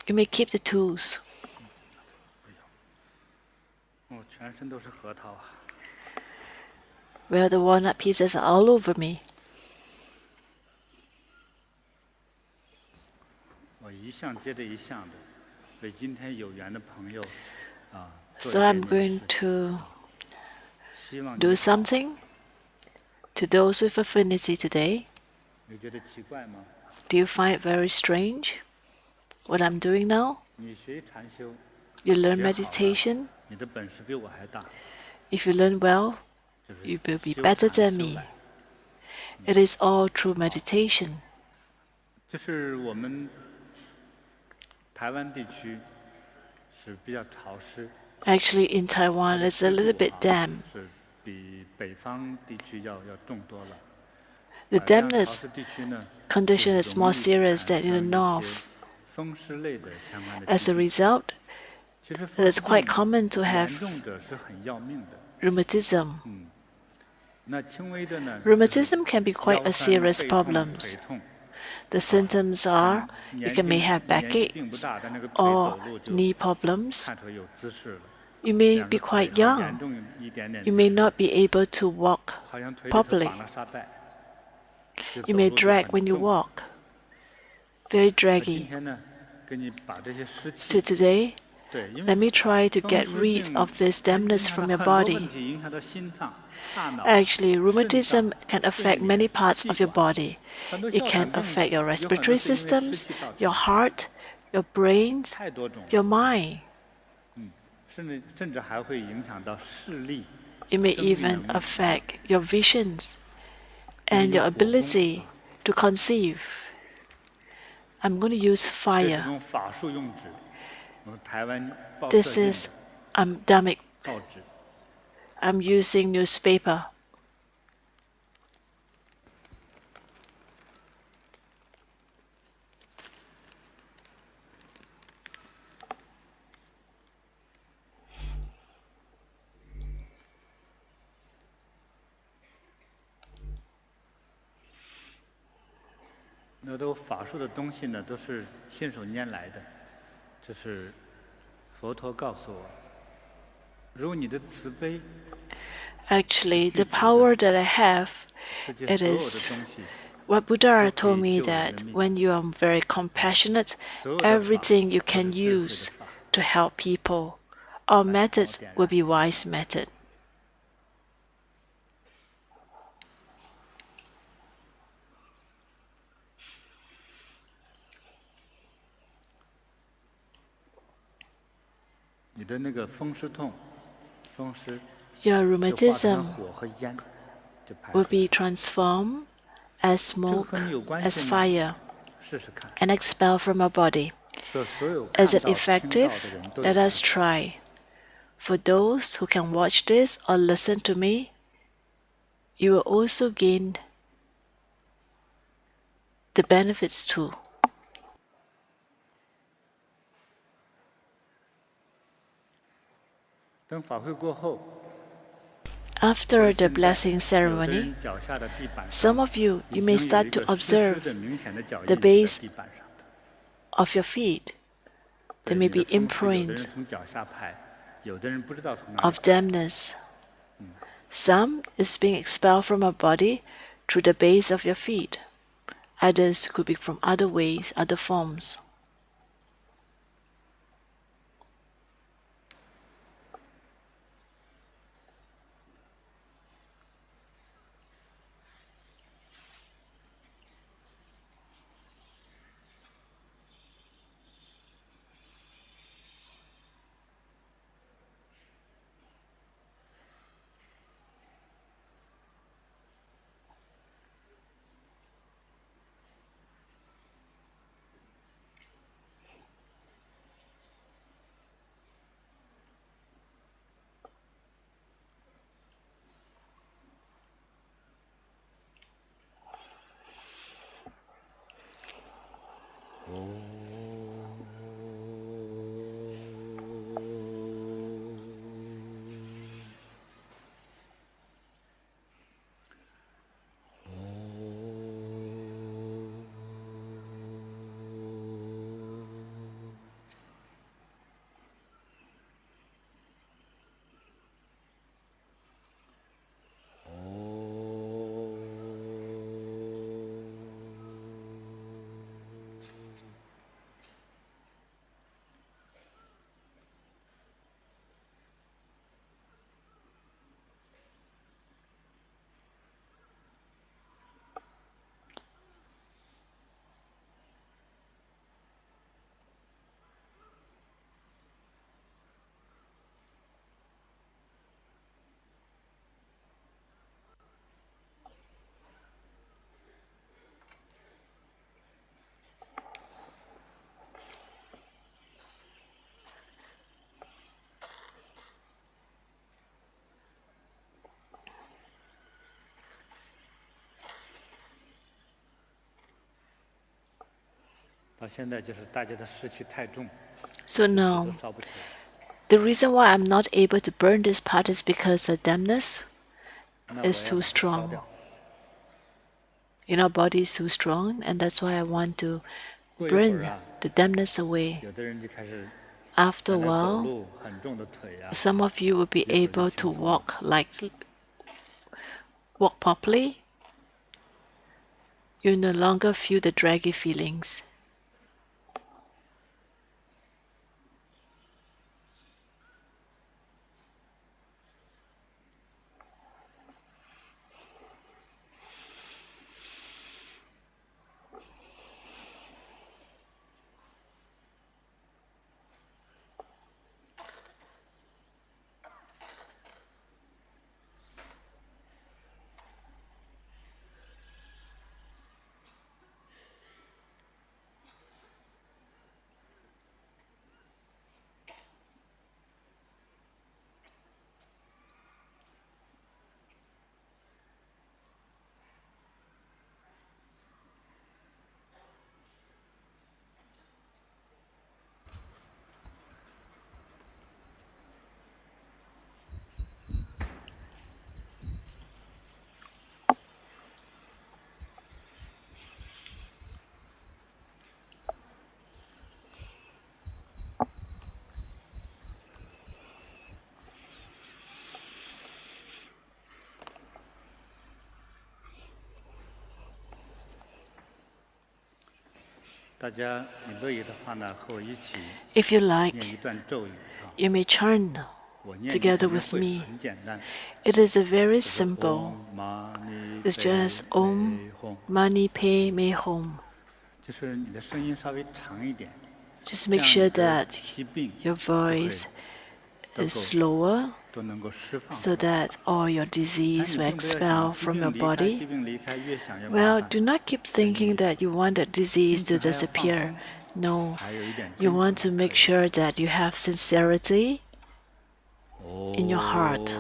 You may keep the tools. 我全身都是核桃啊！ Well, the walnut pieces are all over me. 我一项接着一项的，为今天有缘的朋友啊，做 So 一 I'm 点点 going 事。 to 希望 do 你好。 something to those with affinity today. 你觉得奇怪吗？ Do you find it very strange what I'm doing now? 你学禅修， You learn 学好了， meditation. 你的本事比我还大， If you learn well, 就是 you will be 修 better 禅 than 修 me. 来。 It is all through meditation. 这是我们台湾地区是比较潮湿， Actually, in 它 Taiwan, 的 it's a 湿 little 度 bit 啊 damp. 是比北方地区要重多了。 The 这样潮 dampness 湿地区呢， condition 就 is 容 more 易 serious 产 than in the 生一些 north. 风湿类的相关的 As 疾 a 病。 result, 其实 it is 风湿 quite common to 病 have 严重者是很要命的。 rheumatism. 那轻微的呢， Rheumatism can be quite 腰 a 酸 serious 背痛 problems. 腿痛。 The symptoms are you 年 may 纪 have 年纪 backache 并不大，但那个腿 or 走路就 knee problems. 看出有姿势了。 You may 两 be 个腿 quite 好像严 young. 重一点点 You 姿 may 势， not be able to walk 好像腿里头 properly. 绑了沙袋，就 You 走 may 路就 drag 很 when you 重。 walk. Very 那今 draggy. 天呢，给你把这些湿 So 气， today, 对，因 let 为 me try to 风 get 湿 rid 病 of this 它影 dampness 响 from 到 your 很多 body. 问题，影响到心脏、大脑、 Actually, 肾 rheumatism 脏、 can 睡 affect 眠、 many parts 气 of your 管。 body. 很多 It 哮 can 喘病 affect your 有很多 respiratory 是因为湿 systems, 气造成 your 的， heart, your brains, 太多种了。 your mind. 甚至还会影响到视力、 It may 生育 even 能力。 affect your visions 因为 and 有 your 火功 ability 啊 to conceive. I'm going to use 这是 fire. 用法术用纸，我们台湾报 This 社印 is 的 damic. 报纸。 I'm using newspaper. 那都法术的东西呢，都是信手拈来的。这是佛陀告诉我，如果你的慈悲， Actually, the power that I have, 世界 it 所有的 is 东西， what Buddha 都可以 told me 救人 that 的命。 when you are very compassionate, 所有的法 everything you 都是 can 智慧的 use 法。 to help people. Our 来，帮我 methods 点 will 燃。 be wise method. 你的那个风湿痛、风湿， Your 就化成 rheumatism 火和烟，就排 will 出来。 be transformed as 这个 smoke, 和你有关 as 系吗？ fire, 试试看。 and expel from our body. 所有看 Is it 到、听到 effective? 的人都有 Let 关 us 系。 try. For those who can watch this or listen to me, you will also gain the benefits too. 等法会过后， After the 现在 blessing 有的 ceremony, 人脚下的地板 some 上 of you, 已 you may 经有 start 一 to 个湿湿 observe 的明显的脚 the 印在 base 地板上的。 of your feet. 对 There may 你的 be 风湿有的 imprints 人从脚下排，有的人不知道从哪里 of 排。 dampness. Some is being expelled from our body through the base of your feet. Others could be from other ways, other forms. So now, the reason why I'm not able to burn this part is because the dampness is too strong. Our body is too strong, and that's why I want to burn the dampness away. After a while, some of you will be able to walk properly. You no longer feel the draggy feelings. If you like, you may chant together with me. It is a very simple. It's just Om Mani Pe Me Hum. Just make sure that your voice is slower so that all your disease will expel from your body. Well, do not keep thinking that you want that disease to disappear. No, you want to make sure that you have sincerity in your heart.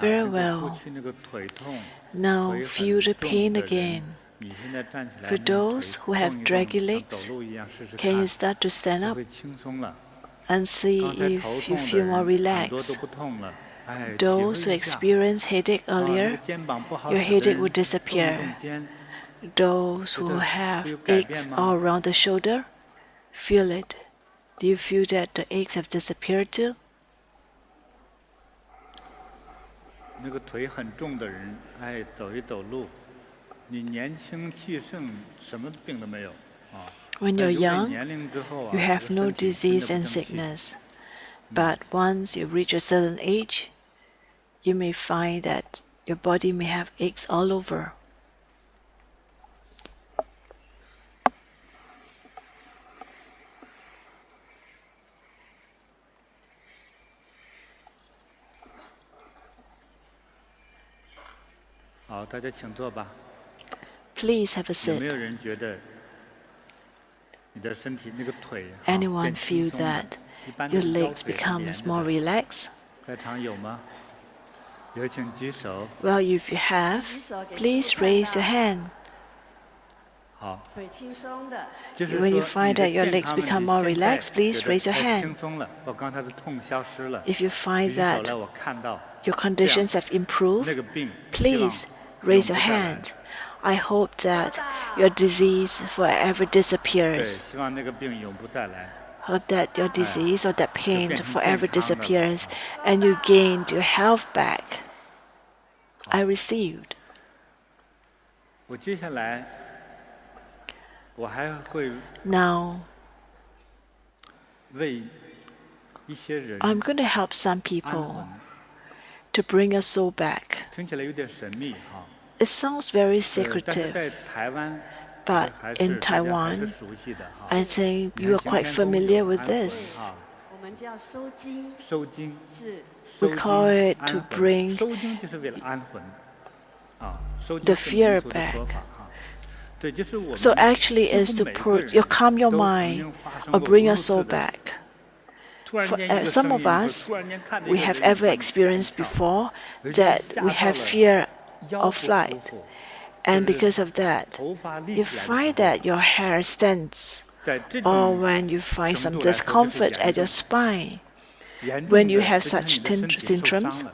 Very well. Now feel the pain again. For those who have draggy legs, can you start to stand up and see if you feel more relaxed? Those who experienced headache earlier, your headache will disappear. Those who have aches all around the shoulder, Feel it. Do you feel that the aches have disappeared too? 那个腿很重的人，哎，走一走路，你年轻气盛，什么病都没有啊。 When you're young, 年龄之后啊， you have 这个 no 身体真的 disease 不 and 争气。 sickness. But once you reach a certain age, you may find that your body may have aches all over. 好，大家请坐吧。 Please have a 有没 sit. 有人觉得你的身体那个腿啊 Anyone 变轻 feel 松了？ that 一般 your 的是腰 legs 腿是 becomes 连着 more 的。 relaxed? 在场有吗？有请举手。 Well, if you have, please raise your hand. 好， 腿轻松的， 就是 When you 说 find 你的 that your 健 legs 康问 become 题 more 现在 relaxed, please 觉得 raise your 太 hand. 轻松了，我刚才的痛消失了。 If you find 举手 that 来，我看到 your conditions have 那 improved, 个病，希望 please 永 raise 不 your 再来。 hand. I hope that your disease forever 对， disappears. 希望那个病永不再来。 Hope that your disease or that pain 变成 forever 健康的了。 disappears and you gain your health back. I received. 我接下来我还会 Now, 为一些人 I'm going to help some 安 people 魂， to bring a soul back. 听起来有点神秘哈。 It sounds very 但是 secretive, 在台湾， but 还 in 是大家还是 Taiwan, 熟悉的哈。 I think 你 you 看 are 行 quite 天宫有 familiar with 安魂 this. 哈， 我们叫收经，收经，是 We 收 call 经 it 安 to 魂 bring 收经就是为了安魂，啊，收 the 经是 fear 民俗的 back. 说法哈。对，就是我们 So actually 几 is 乎 to 每个 put 人 you calm your 都曾 mind 经发生 or 过 bring 无 your 数 soul 次的 back. 突然 For 间一个 some 声 of 音，或 us, 突然间看到 we 一个 have 人， ever 把你吓一 experienced 跳， before 有些 that 吓 we 到 have 了 fear 腰 of 不舒 flight. 服， And 就是 because of that, 头发立 you 起来的 find 时候 that your hair stands, 在这 or 种 when you find 程 some 度来说，这是 discomfort 严 at your 重。 spine. 严 When 重 you 的 have 实际上 such 你的身体受 symptoms, 伤了。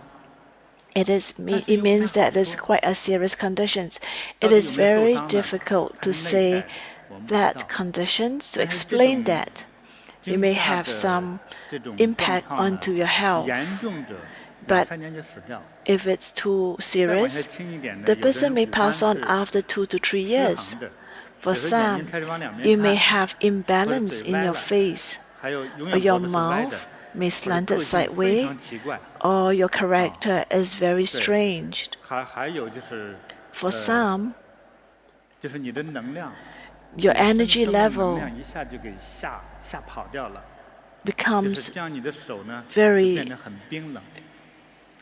it 但是 means 又不太好 that it's 说， quite a serious conditions. 到 It 底 is 有没有受 very 伤呢？ difficult 它 to 是内 say 在，我们不知 that 道。 conditions to 但是这 explain 种 that. You may 惊吓 have 的 some 这种状 impact 况呢， onto your health. 严重者 But 2、3年就死掉。 If it's too 再往下 serious, 轻一点的， the 有的 person 人 may 五官 pass on 是 after 2 to 3失 years. 衡的， For 比如说眼睛 some, 开始往两 you 边 may 看， have 或者 imbalance 嘴 in 歪 your 了， face, 还有永 or 远 your 脖子是歪 mouth 的， may 或者 slanted 个性非 sideways, 常奇怪。 or your character is very strange. 还有就是， For some, 就是你的能量， your 你身 energy 生的能 level 量一下就给吓跑掉了，就是 becomes 这样，你的手呢就 very 变得很冰冷。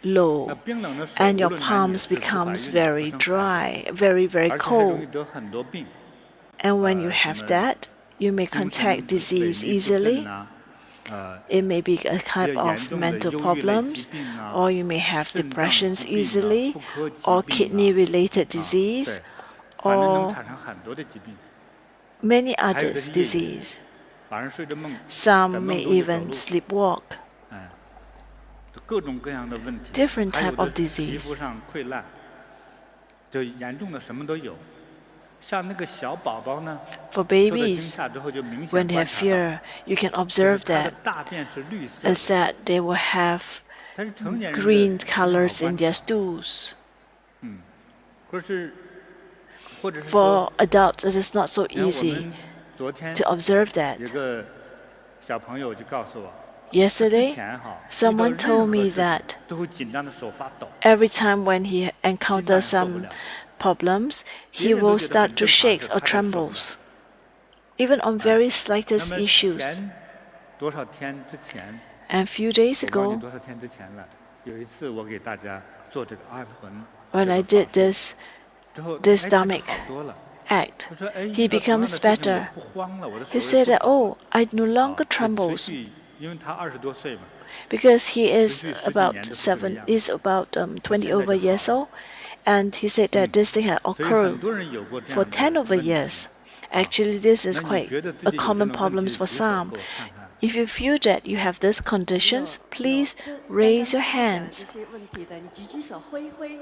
low, 那冰冷的手， and 无 your 论男女 palms 是不怀 becomes 孕 very 不生孩子， dry, very 而且还容易 cold. 得很多病， And when you 什 have 么 that, you may 精神 contract 萎 disease 靡不振 easily. 呐， It may be a 比 type 较严 of 重的 mental 忧郁类疾 problems, 病啊， or you may have 肾脏 depressions 疾病啊， easily, 妇科疾 or 病 kidney 啊， related 啊， disease, 对，反正能 or 产生很多的疾病。 many 还有的 others 是夜游， disease. 晚上睡着梦，在 Some 梦 may 中就走 even 路， sleepwalk. 哎，各种各样的问题， Different 还有 type 的 of 皮 disease. 肤上溃烂，就严重的什么都有。像那个小宝宝呢， For 受到惊 babies, 吓之后就明显 when they 观 have 察到， fear, you can 就是 observe 他的 that 大便是绿色 is 的， that they will have 但是成年人的 green 不太好 colors in 观 their 察， stools. 或者是 For 说，adults, it is not so 你看我 easy 们昨天 to observe 有 that. 个小朋友就告诉我，他之 Yesterday, 前哈遇到 someone 任 told 何 me 事情 that 都会紧张的手发抖， every time when he 心脏 encounters 也受不 some 了。 problems, 别 he 人都 will 觉得 start 很 to 正常， shake 是 or 他才受不了。 trembles, even on very 那 slightest 么 issues. 前多少天之前， And a few days 我忘记 ago, 多少天之前了，有一次我给大家做这个安魂 when 这 I 个 did 法术 this 之后， this 哎，他就 stomach 好多了。 act, 他说，哎， he 遇到同样 becomes 的事情 better. 我不慌了，我的手 He 也 said 不 that, 抖 oh, I no 啊 longer 就持 trembles 续，因为他20多岁嘛， because he is 持续10几 about 年都是这个 7, 样子。 is about 20 现在 over 就好 years 了。 old, and he said that this thing had 所以很 occurred 多人有过这 for 10样的 over 问题。 years. Actually, this is 那你 quite 觉得自 a 己有这 common 种问 problems 题， for 举手 some. 给我看看。 If you feel that you have these conditions, 有 please 这 raise your 刚刚师父讲 hands. 这些问题的，你举举手挥一挥，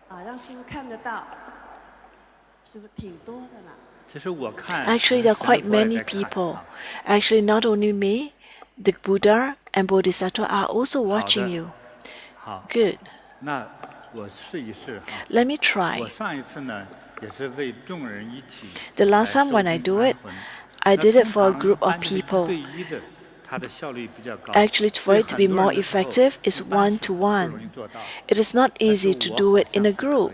啊，让师傅看得到，师傅挺多的呢。Actually, there are quite many people. Actually, not only me, the Buddha and Bodhisattva are also watching you. Good. 那我试一试哈。 Let me try. 我上一次呢，也是为众人一起 The last time when I do it, I did it for a group of people. 对一的，它的效率比较高。 Actually, for it to be more effective, it's one-to-one. It is not easy to do it in a group.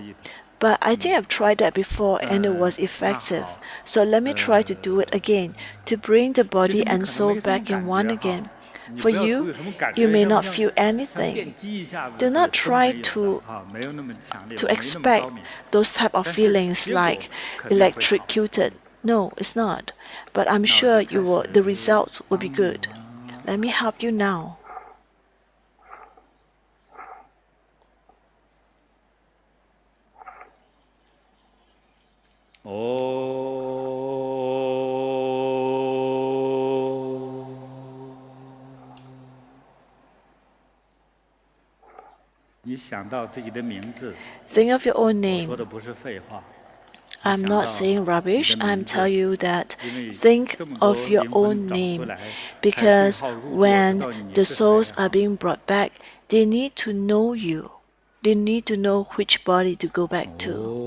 But I think I've tried that before and it was effective. So let me try to do it again, to bring the body and soul back in one again. For you, you may not feel anything. Do not try to expect those type of feelings like electrocuted. No, it's not. But I'm sure the results will be good. Let me help you now. Oh. 你想到自己的名字， Think of your own 我 name. 说的不是废话。 I'm not saying rubbish. I'm telling you that think of your own name. Because when the souls are being brought back, they need to know you. They need to know which body to go back to.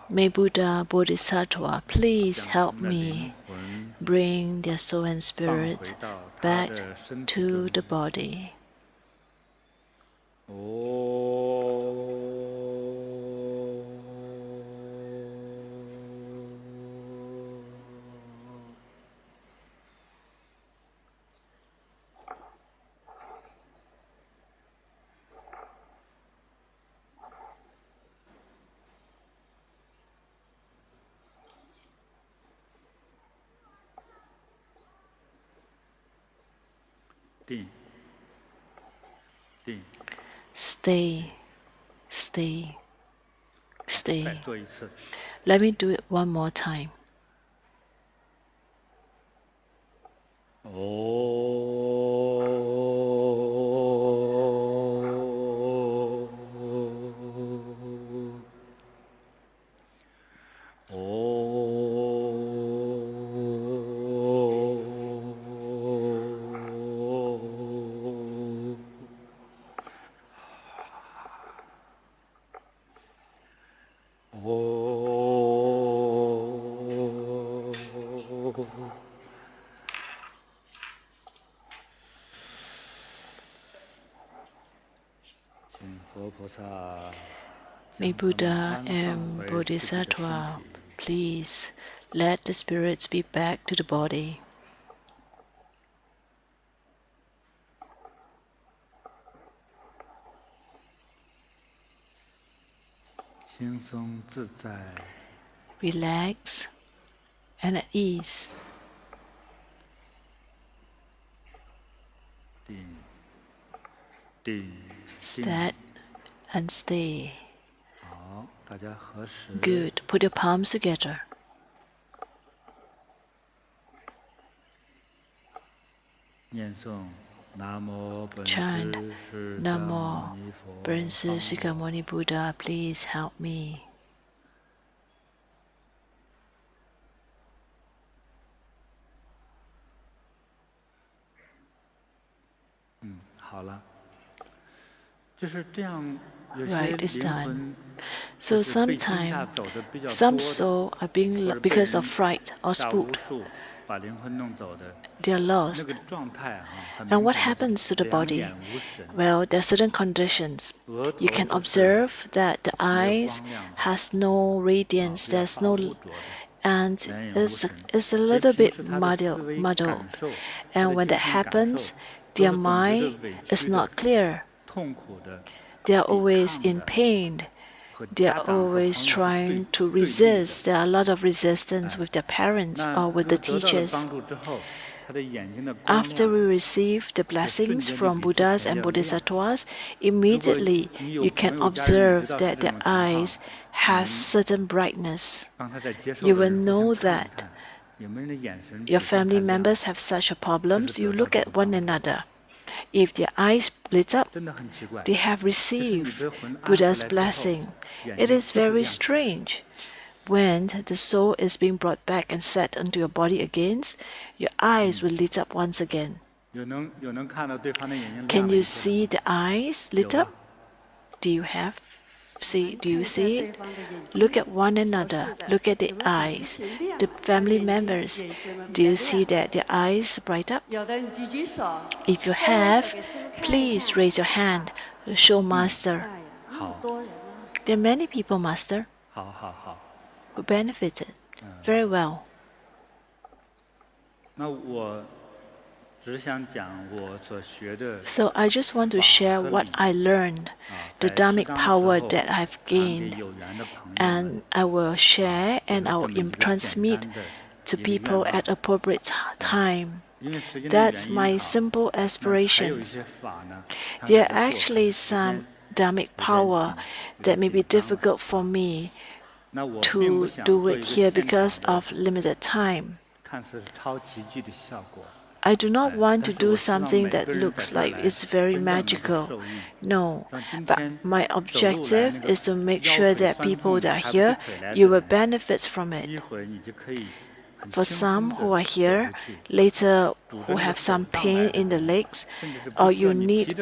May Buddha, Bodhisattva, please help me bring their soul and spirit back to the body. Stay, stay, stay. Let me do it one more time. May Buddha and Bodhisattva please let the spirits be back to the body. Relax and at ease. Stand and stay. Good. Put your palms together. Chant Namo Prince Sikamoni Buddha, please help me. Right, it's done. So sometimes, some souls are being, because of fright or spooked, they are lost. And what happens to the body? Well, there are certain conditions. You can observe that the eyes has no radiance, there's no and it's a little bit muddled. And when that happens, their mind is not clear. They are always in pain. They are always trying to resist. There are a lot of resistance with their parents or with the teachers. After we receive the blessings from Buddhas and Bodhisattvas, immediately you can observe that their eyes has certain brightness. You will know that your family members have such a problems. You look at one another. If their eyes lit up, they have received Buddha's blessing. It is very strange. When the soul is being brought back and set into your body again, your eyes will lit up once again. Can you see the eyes lit up? Do you see it? Look at one another. Look at the eyes. The family members. Do you see that their eyes bright up? If you have, please raise your hand. Show Master. There are many people, Master, who benefited very well. So I just want to share what I learned, the dharmic power that I've gained, and I will share and I will transmit to people at appropriate time. That's my simple aspirations. There are actually some dharmic power that may be difficult for me to do it here because of limited time. I do not want to do something that looks like it's very magical. No, but my objective is to make sure that people that are here, you will benefit from it. For some who are here, later who have some pain in the legs, or you need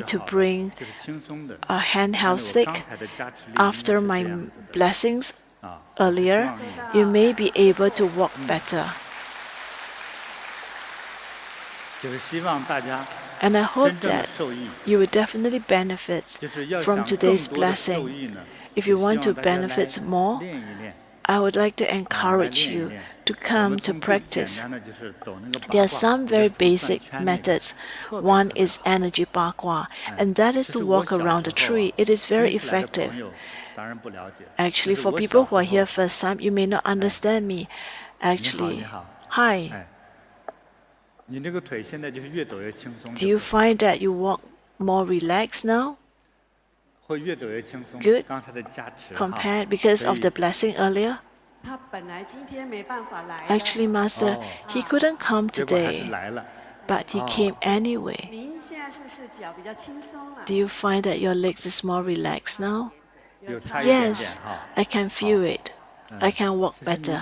to bring a handheld stick. After my blessings earlier, you may be able to walk better. And I hope that you will definitely benefit from today's blessing. If you want to benefit more, I would like to encourage you to come to practice. There are some very basic methods. One is energy pakwa, and that is to walk around the tree. It is very effective. Actually, for people who are here first time, you may not understand me. Actually, hi. Do you find that you walk more relaxed now? Good. Compared because of the blessing earlier? Actually, Master, he couldn't come today, but he came anyway. Do you find that your legs is more relaxed now? Yes, I can feel it. I can walk better.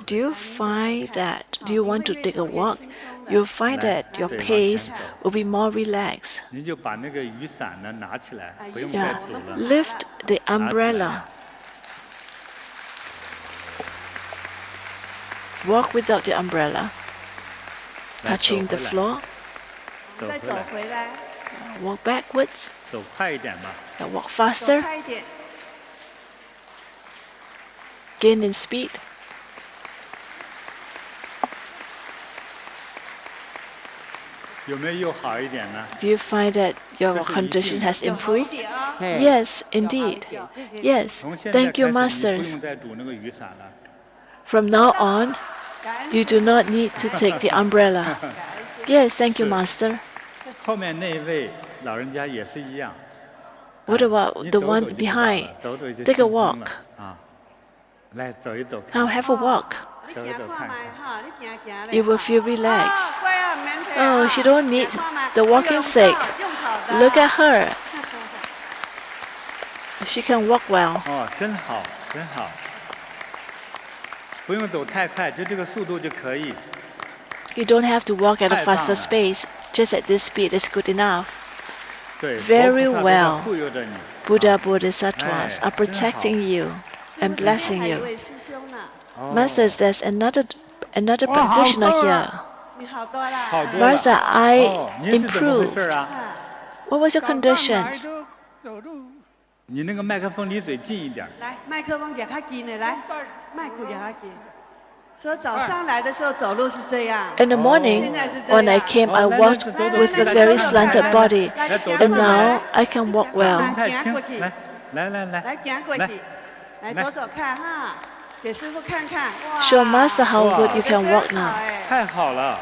Do you find that, do you want to take a walk? You'll find that your pace will be more relaxed. Yeah. Lift the umbrella. Walk without the umbrella. Touching the floor. Walk backwards. Walk faster. Gain in speed. Do you find that your condition has improved? Yes, indeed. Yes. Thank you, Masters. From now on, you do not need to take the umbrella. Yes, thank you, Master. What about the one behind? Take a walk. Now have a walk. You will feel relaxed. Oh, she don't need the walking stick. Look at her. She can walk well. You don't have to walk at a faster pace. Just at this speed is good enough. Very well. Buddha Bodhisattvas are protecting you and blessing you. Masters, there's another practitioner here. Master, I improved. What was your conditions? 你那个麦克风离嘴近一点。来，麦克风给他近的，来，麦克给他近。说早上来的时候走路是这样。In the morning, when I came, I walked with a very slanted body, and now I can walk well. 来，来，行过去，来走走看哈，给师傅看看。哇 Show Master how good you can walk now. 太好了。啊，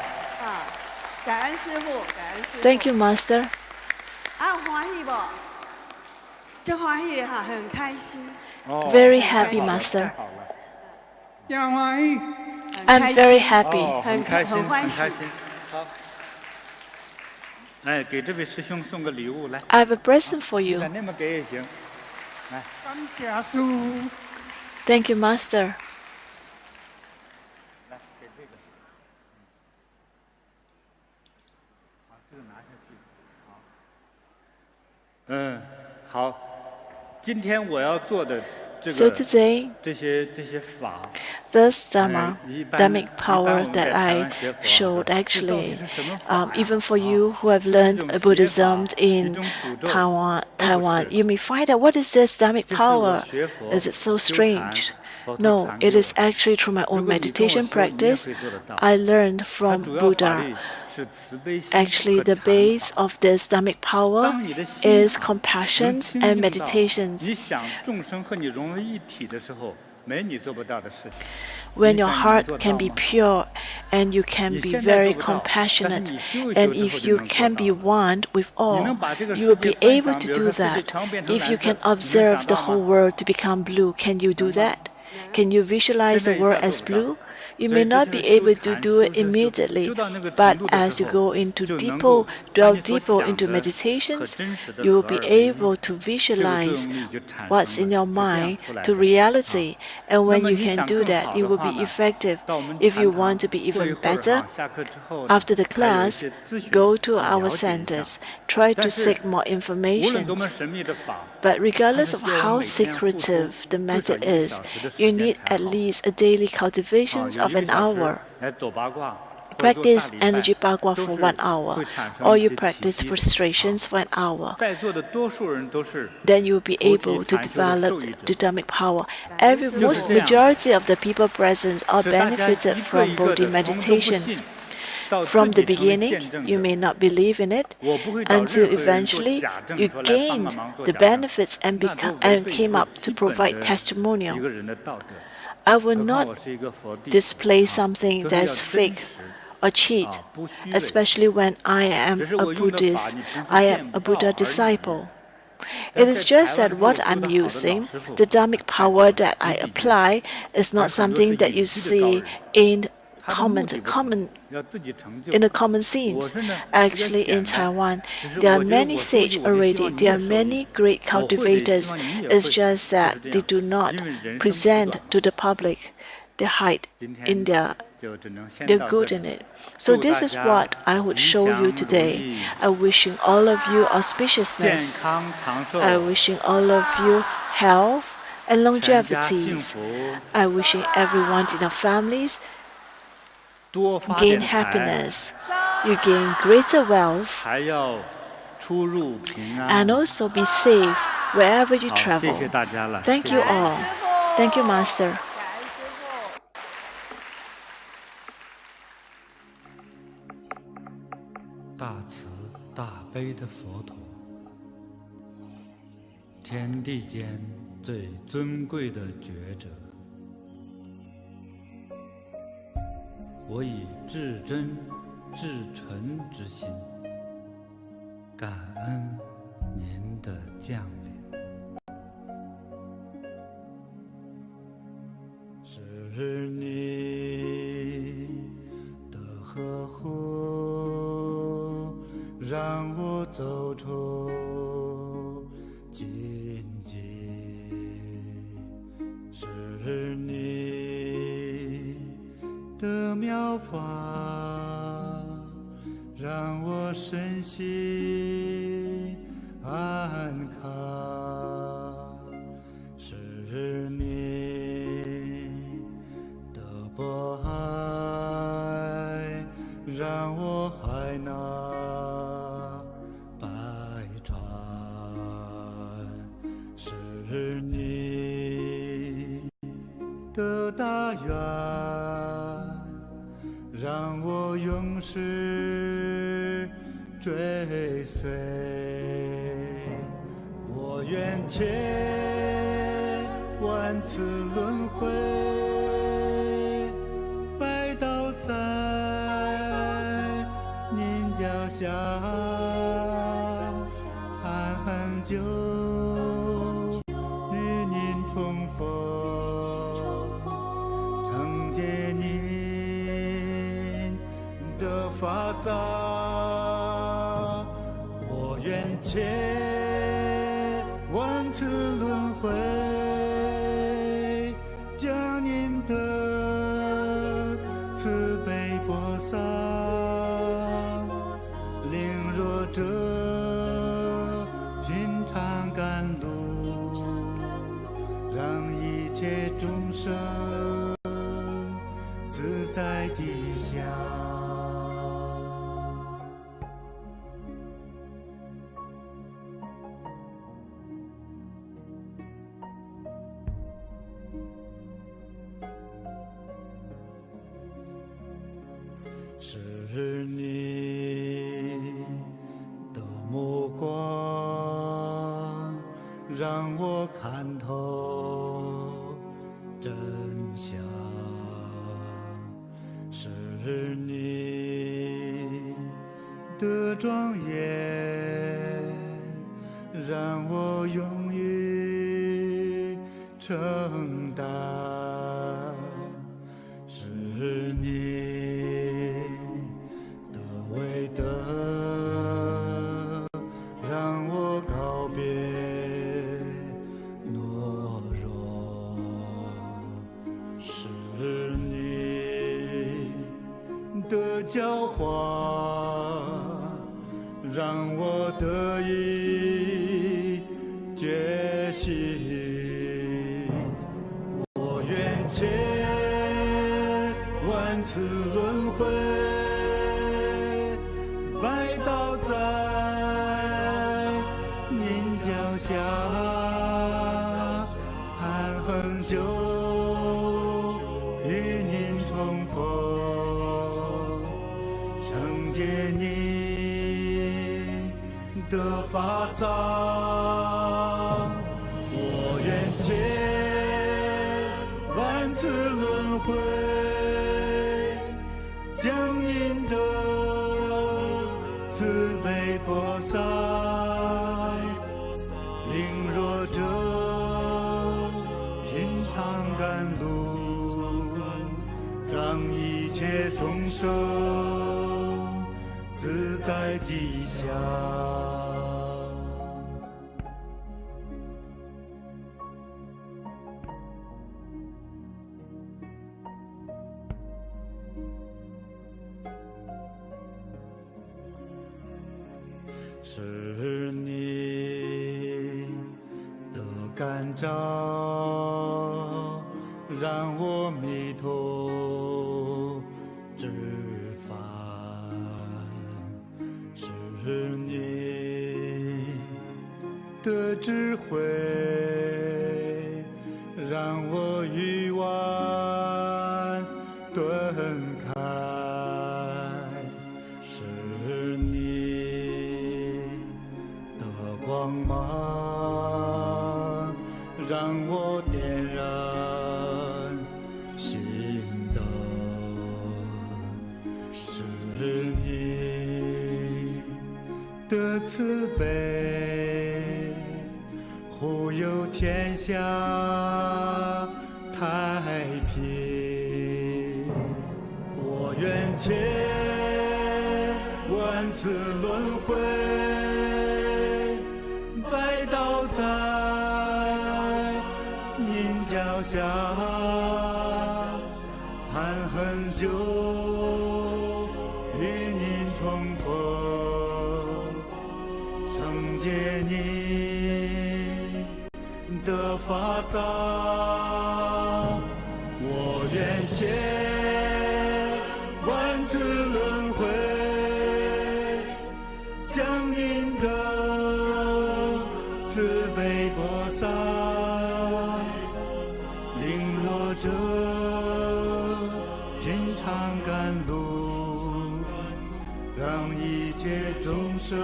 感恩师傅，感恩师傅。Thank you, Master. 啊，欢喜不？真欢喜哈，很开心。Very happy, Master. 杨欢喜。I'm very happy. 很开心，很欢喜。好，哎，给这位师兄送个礼物来。I have a present for you. 那么给也行。来，感谢师父。Thank you, Master. 来，给这个。好，这个拿下去。好。好，今天我要做的。So today, 这些法 this Dharmic power that I showed actually, even for you who have learned Buddhism in Taiwan, you may find out, what is this Dharmic power? Is it so strange? No, it is actually through my own meditation practice I learned from Buddha. Actually, the base of this Dharmic power is compassion and meditations. When your heart can be pure and you can be very compassionate, and if you can be one with all, you will be able to do that. If you can observe the whole world to become blue, can you do that? Can you visualize the world as blue? You may not be able to do it immediately, but as you go delve deeper into meditations, you will be able to visualize what's in your mind to reality. And when you can do that, it will be effective. If you want to be even better, after the class, go to our centers. Try to seek more information. But regardless of how secretive the method is, you need at least a daily cultivation of an hour. Practice energy bagua for 1 hour, or you practice frustrations for an hour. Then you will be able to develop the Dharmic power. Majority of the people present are benefited from Bodhi meditations. From the beginning, you may not believe in it until eventually you gained the benefits and came up to provide testimonial. I will not display something that's fake or cheat, especially when I am a Buddhist, I am a Buddha disciple. It is just that what I'm using, the Dharmic power that I apply, is not something that you see in the common scenes. Actually, in Taiwan, there are many sages already. There are many great cultivators. It's just that they do not present to the public. They hide in their good in it. So this is what I would show you today. I wishing all of you auspiciousness. I wishing all of you health and longevities. I wishing everyone in your families gain happiness, you gain greater wealth, and also be safe wherever you travel. Thank you all. Thank you, Master. 大慈大悲的佛陀，天地间最尊贵的觉者，我以至真至纯之心，感恩您的降临。是你的呵护，让我走出荆棘。是你的妙法，让我身心安康。是你的博爱，让我海纳百川。是你的大愿，让我永世追随。我愿千万次轮回，拜倒在您脚下，寒寒久与您重逢，承接您的法藏。我愿千万次轮回，将您的慈悲播撒，领弱者品尝甘露，让一切众生自在吉祥。是你的目光让我看透真相，是你的庄严让我勇于承担，是你为德让我告别懦弱，是你的教化让我得以觉醒。我愿千万次轮回，拜倒在您脚下，寒恒久与您重逢，承接您的法藏。我愿千万次轮回，将您的慈悲播撒，领弱者品尝甘露，让一切众生自在吉祥。是你的感召让我迷途知返，是你的智慧让我愚顽顿开，是你的光芒让我点燃心灯，是你的慈悲护佑天下太平。我愿千万次轮回，拜倒在您脚下，寒恒久与您重逢，承接您的法藏。我愿千万次轮回，将您的慈悲播撒。者，品尝甘露，让一切众生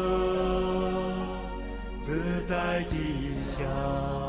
自在吉祥。